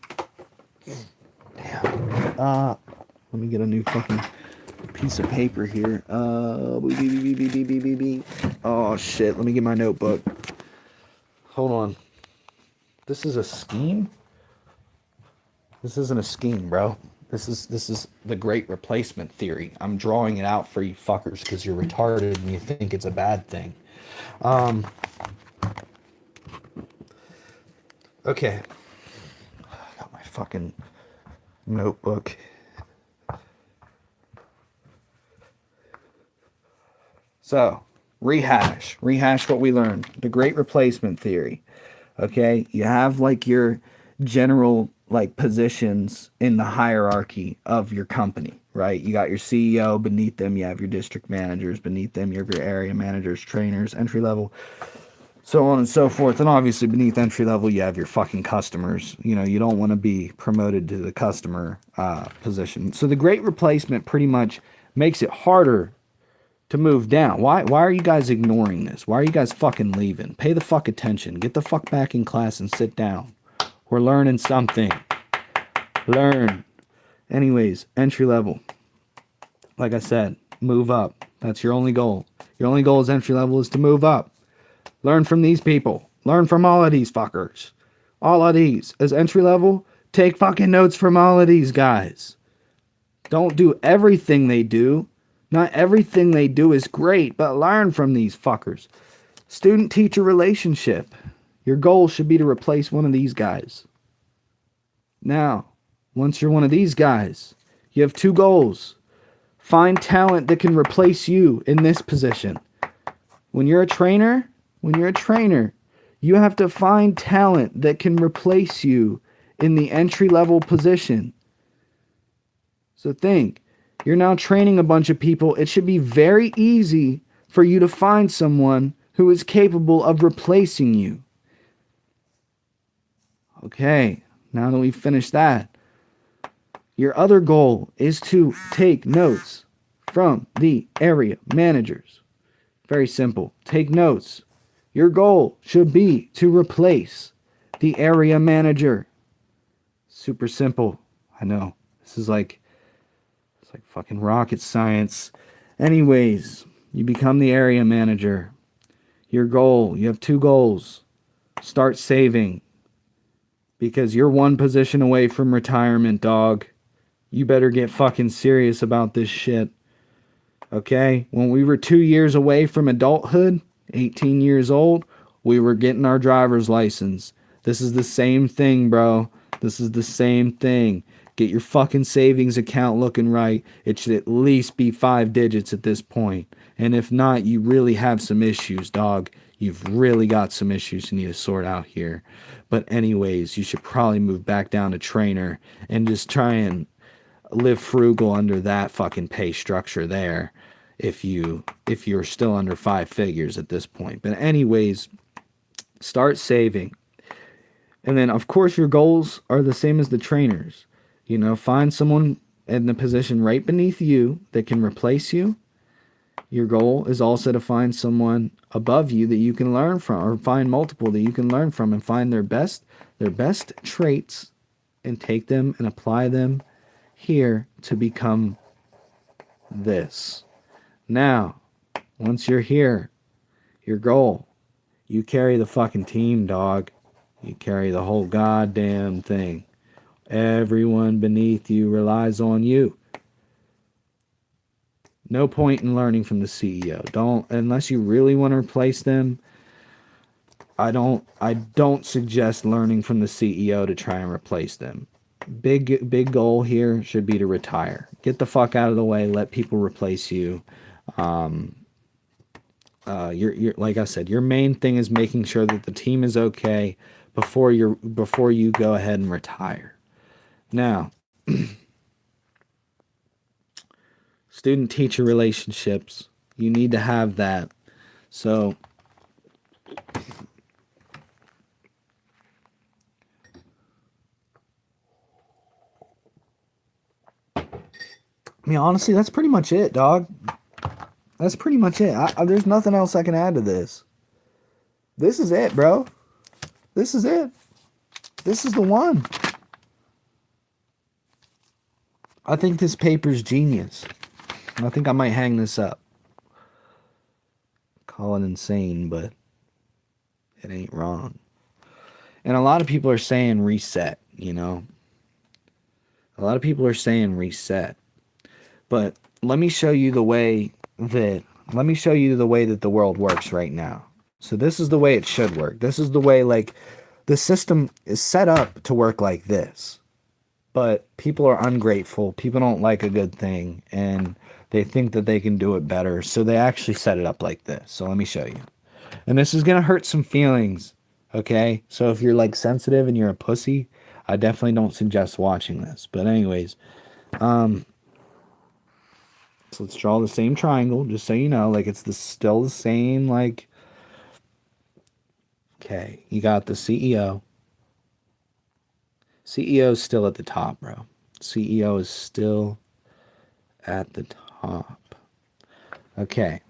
Let me get a new fucking piece of paper here. Oh, shit. Let me get my notebook. Hold on. This is a scheme? This isn't a scheme, bro. This is the great replacement theory. I'm drawing it out for you fuckers because you're retarded and you think it's a bad thing. Okay. I got my fucking notebook. So, rehash what we learned. The great replacement theory. Okay? You have like your general like positions in the hierarchy of your company, right? You got your CEO, beneath them you have your district managers, beneath them you have your area managers, trainers, entry level, so on and so forth. And obviously beneath entry level you have your fucking customers. You know, you don't want to be promoted to the customer position. So the great replacement pretty much makes it harder to move down. Why are you guys ignoring this? Why are you guys fucking leaving? Pay the fuck attention. Get the fuck back in class and sit down. We're learning something. Learn. Anyways, entry level. Like I said, move up. That's your only goal. Your only goal as entry level is to move up. Learn from these people. Learn from all of these fuckers. All of these. As entry level, take fucking notes from all of these guys. Don't do everything they do. Not everything they do is great, but learn from these fuckers. Student-teacher relationship. Your goal should be to replace one of these guys. Now, once you're one of these guys, you have two goals. Find talent that can replace you in this position. When you're a trainer, you have to find talent that can replace you in the entry-level position. So think, you're now training a bunch of people. It should be very easy for you to find someone who is capable of replacing you. Okay, now that we've finished that, your other goal is to take notes from the area managers. Very simple. Take notes. Your goal should be to replace the area manager. Super simple. I know. This is like it's like fucking rocket science. Anyways, you become the area manager. Your goal, you have two goals. Start saving because you're one position away from retirement, dog. You better get fucking serious about this shit. Okay? When we were 2 years away from adulthood, 18 years old, we were getting our driver's license. This is the same thing, bro. This is the same thing. Get your fucking savings account looking right. It should at least be 5 digits at this point. And if not, you really have some issues, dog. You've really got some issues you need to sort out here. But anyways, you should probably move back down to trainer and just try and live frugal under that fucking pay structure there if you're still under 5 figures at this point. But anyways, start saving. And then of course your goals are the same as the trainers. You know, find someone in the position right beneath you that can replace you. Your goal is also to find someone above you that you can learn from, or find multiple that you can learn from and find their best traits and take them and apply them here to become this. Now, once you're here, your goal, you carry the fucking team, dog. You carry the whole goddamn thing. Everyone beneath you relies on you. No point in learning from the CEO. Don't, unless you really want to replace them. I don't suggest learning from the CEO to try and replace them. Big goal here should be to retire. Get the fuck out of the way. Let people replace you. You're like I said, your main thing is making sure that the team is okay before you go ahead and retire. Now, student teacher relationships, you need to have that. So I mean, honestly, that's pretty much it, dog. That's pretty much it. There's nothing else I can add to this. This is it, bro. This is it. This is the one. I think this paper's genius. I think I might hang this up. Call it insane, but it ain't wrong. And a lot of people are saying reset, you know? A lot of people are saying reset. But let me show you the way that the world works right now. So this is the way it should work. This is the way, like, the system is set up to work like this. But people are ungrateful. People don't like a good thing, and they think that they can do it better. So they actually set it up like this. So let me show you. And this is going to hurt some feelings, okay? So if you're, like, sensitive and you're a pussy, I definitely don't suggest watching this. But anyways, so let's draw the same triangle, just so you know. Like, it's still the same, like... Okay, you got the CEO. CEO is still at the top, bro. CEO is still at the top. Okay.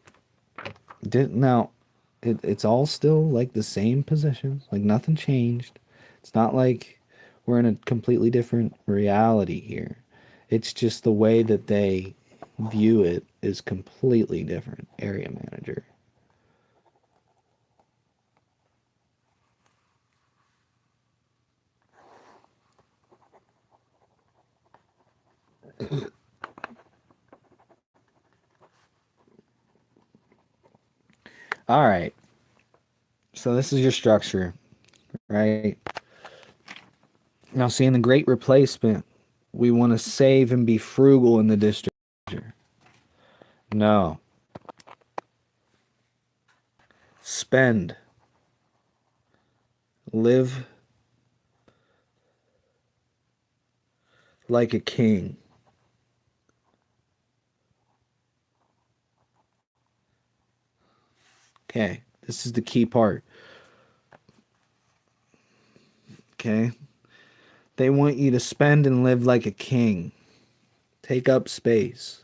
Now, it's all still, like, the same positions. Like, nothing changed. It's not like we're in a completely different reality here. It's just the way that they view it is completely different. Area manager. All right. So this is your structure, right? Now, seeing the great replacement, we want to save and be frugal in the district. No. Spend. Live like a king. Okay, this is the key part. Okay, they want you to spend and live like a king. Take up space.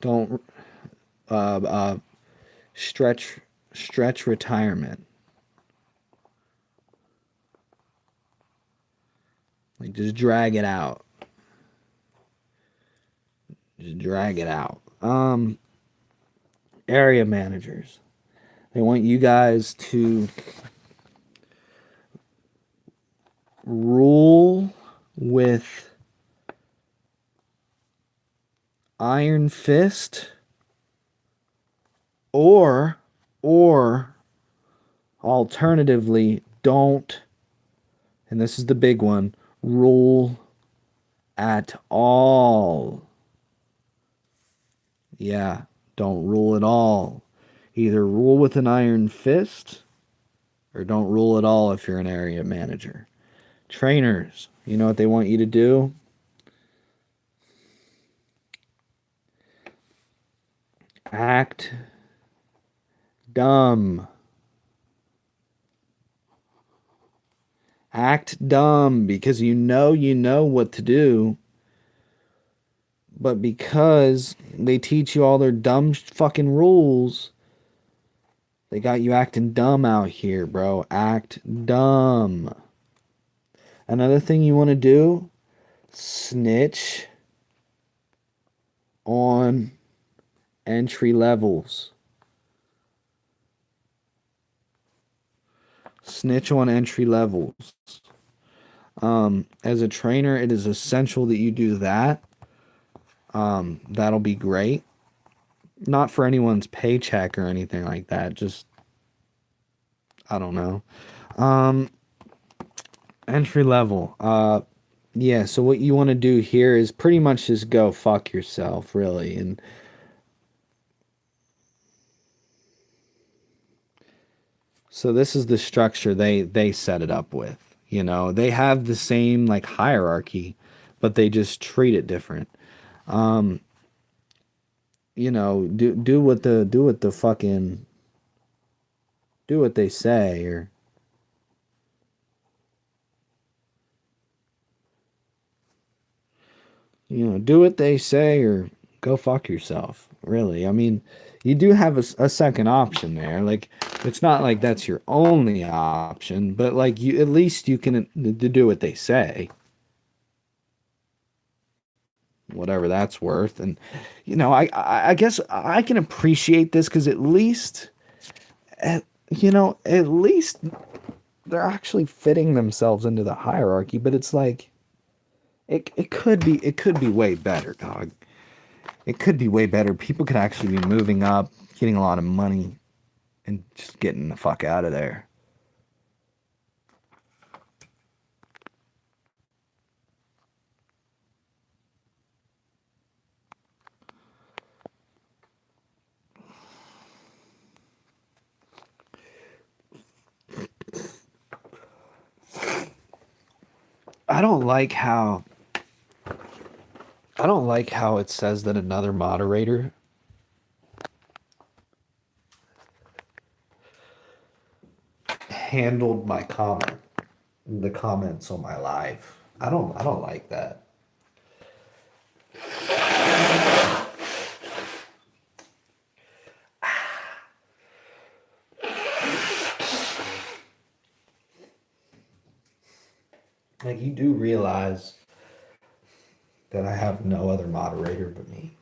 Don't uh, uh, stretch retirement. Like just drag it out. Just drag it out. Area managers. They want you guys to rule with iron fist or alternatively don't, and this is the big one, rule at all. Yeah, don't rule at all. Either rule with an iron fist or don't rule at all if you're an area manager. Trainers, you know what they want you to do? Act dumb. Act dumb because you know what to do, but because they teach you all their dumb fucking rules, they got you acting dumb out here, bro. Act dumb. Another thing you want to do, snitch on entry levels. Snitch on entry levels. As a trainer, it is essential that you do that. That'll be great. Not for anyone's paycheck or anything like that. Just, I don't know. Entry level. Yeah, so what you want to do here is pretty much just go fuck yourself, really. And so this is the structure they set it up with. You know, they have the same like hierarchy, but they just treat it different. You know, do what the fucking do what they say, or you know, do what they say or go fuck yourself. Really, I mean, you do have a second option there. Like, it's not like that's your only option, but like you at least you can do what they say, whatever that's worth. And you know, I guess I can appreciate this because at least, you know, at least they're actually fitting themselves into the hierarchy. But it's like it could be way better, dog. It could be way better. People could actually be moving up, getting a lot of money, and just getting the fuck out of there. I don't like how I don't like how it says that another moderator handled my comment, the comments on my live. I don't like that. Like you do realize that I have no other moderator but me.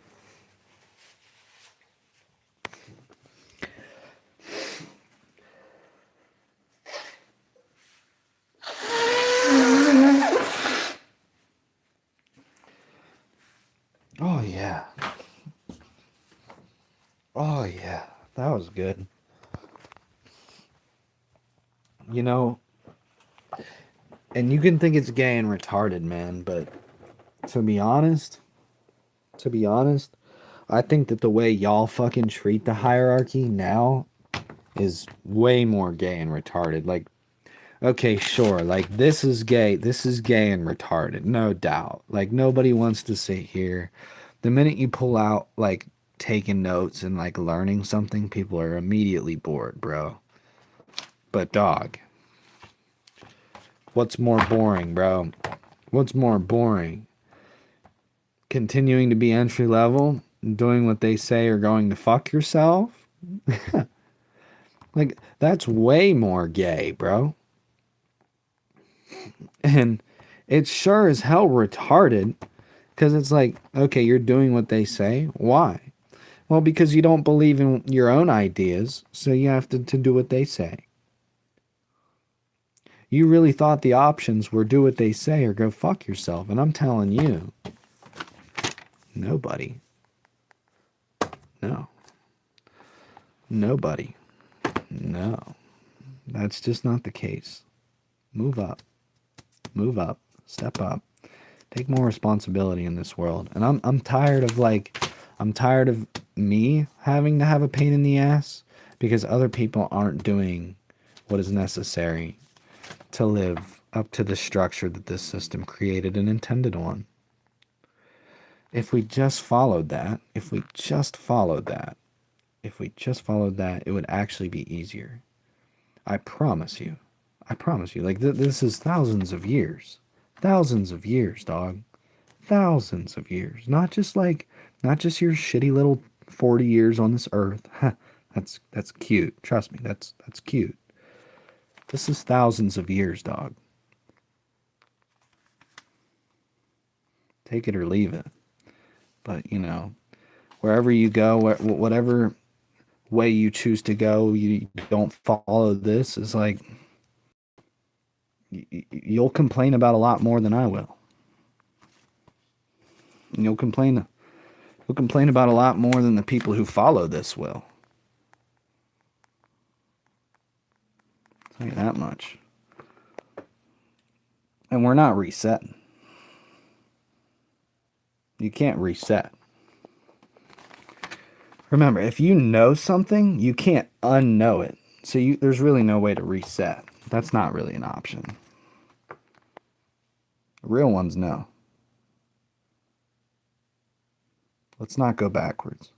Oh yeah. Oh yeah. That was good. You know, and you can think it's gay and retarded, man, but to be honest, to be honest, I think that the way y'all fucking treat the hierarchy now is way more gay and retarded. Like, Okay, sure. Like this is gay. This is gay and retarded, no doubt. Like nobody wants to sit here. The minute you pull out like taking notes and like learning something, people are immediately bored, bro. But dog, what's more boring, bro? What's more boring? Continuing to be entry level, doing what they say, or going to fuck yourself? Like that's way more gay, bro. And it's sure as hell retarded because it's like, okay, you're doing what they say. Why? Well, because you don't believe in your own ideas, so you have to do what they say. You really thought the options were do what they say or go fuck yourself. And I'm telling you, nobody. No. Nobody. No. That's just not the case. Move up. Move up. Step up. Take more responsibility in this world. And I'm tired of I'm tired of me having to have a pain in the ass because other people aren't doing what is necessary to live up to the structure that this system created and intended on. If we just followed that, if we just followed that, it would actually be easier. I promise you. I promise you. Like this is thousands of years. Thousands of years, dog. Thousands of years. Not just your shitty little 40 years on this earth. That's cute. Trust me, that's cute. This is thousands of years, dog. Take it or leave it. But, wherever you go, whatever way you choose to go, you don't follow this, is like you'll complain about a lot more than I will. And you'll complain about a lot more than the people who follow this will. I'll tell you that much. And we're not resetting. You can't reset. Remember, if you know something, you can't unknow it. So there's really no way to reset. That's not really an option. The real ones know. Let's not go backwards.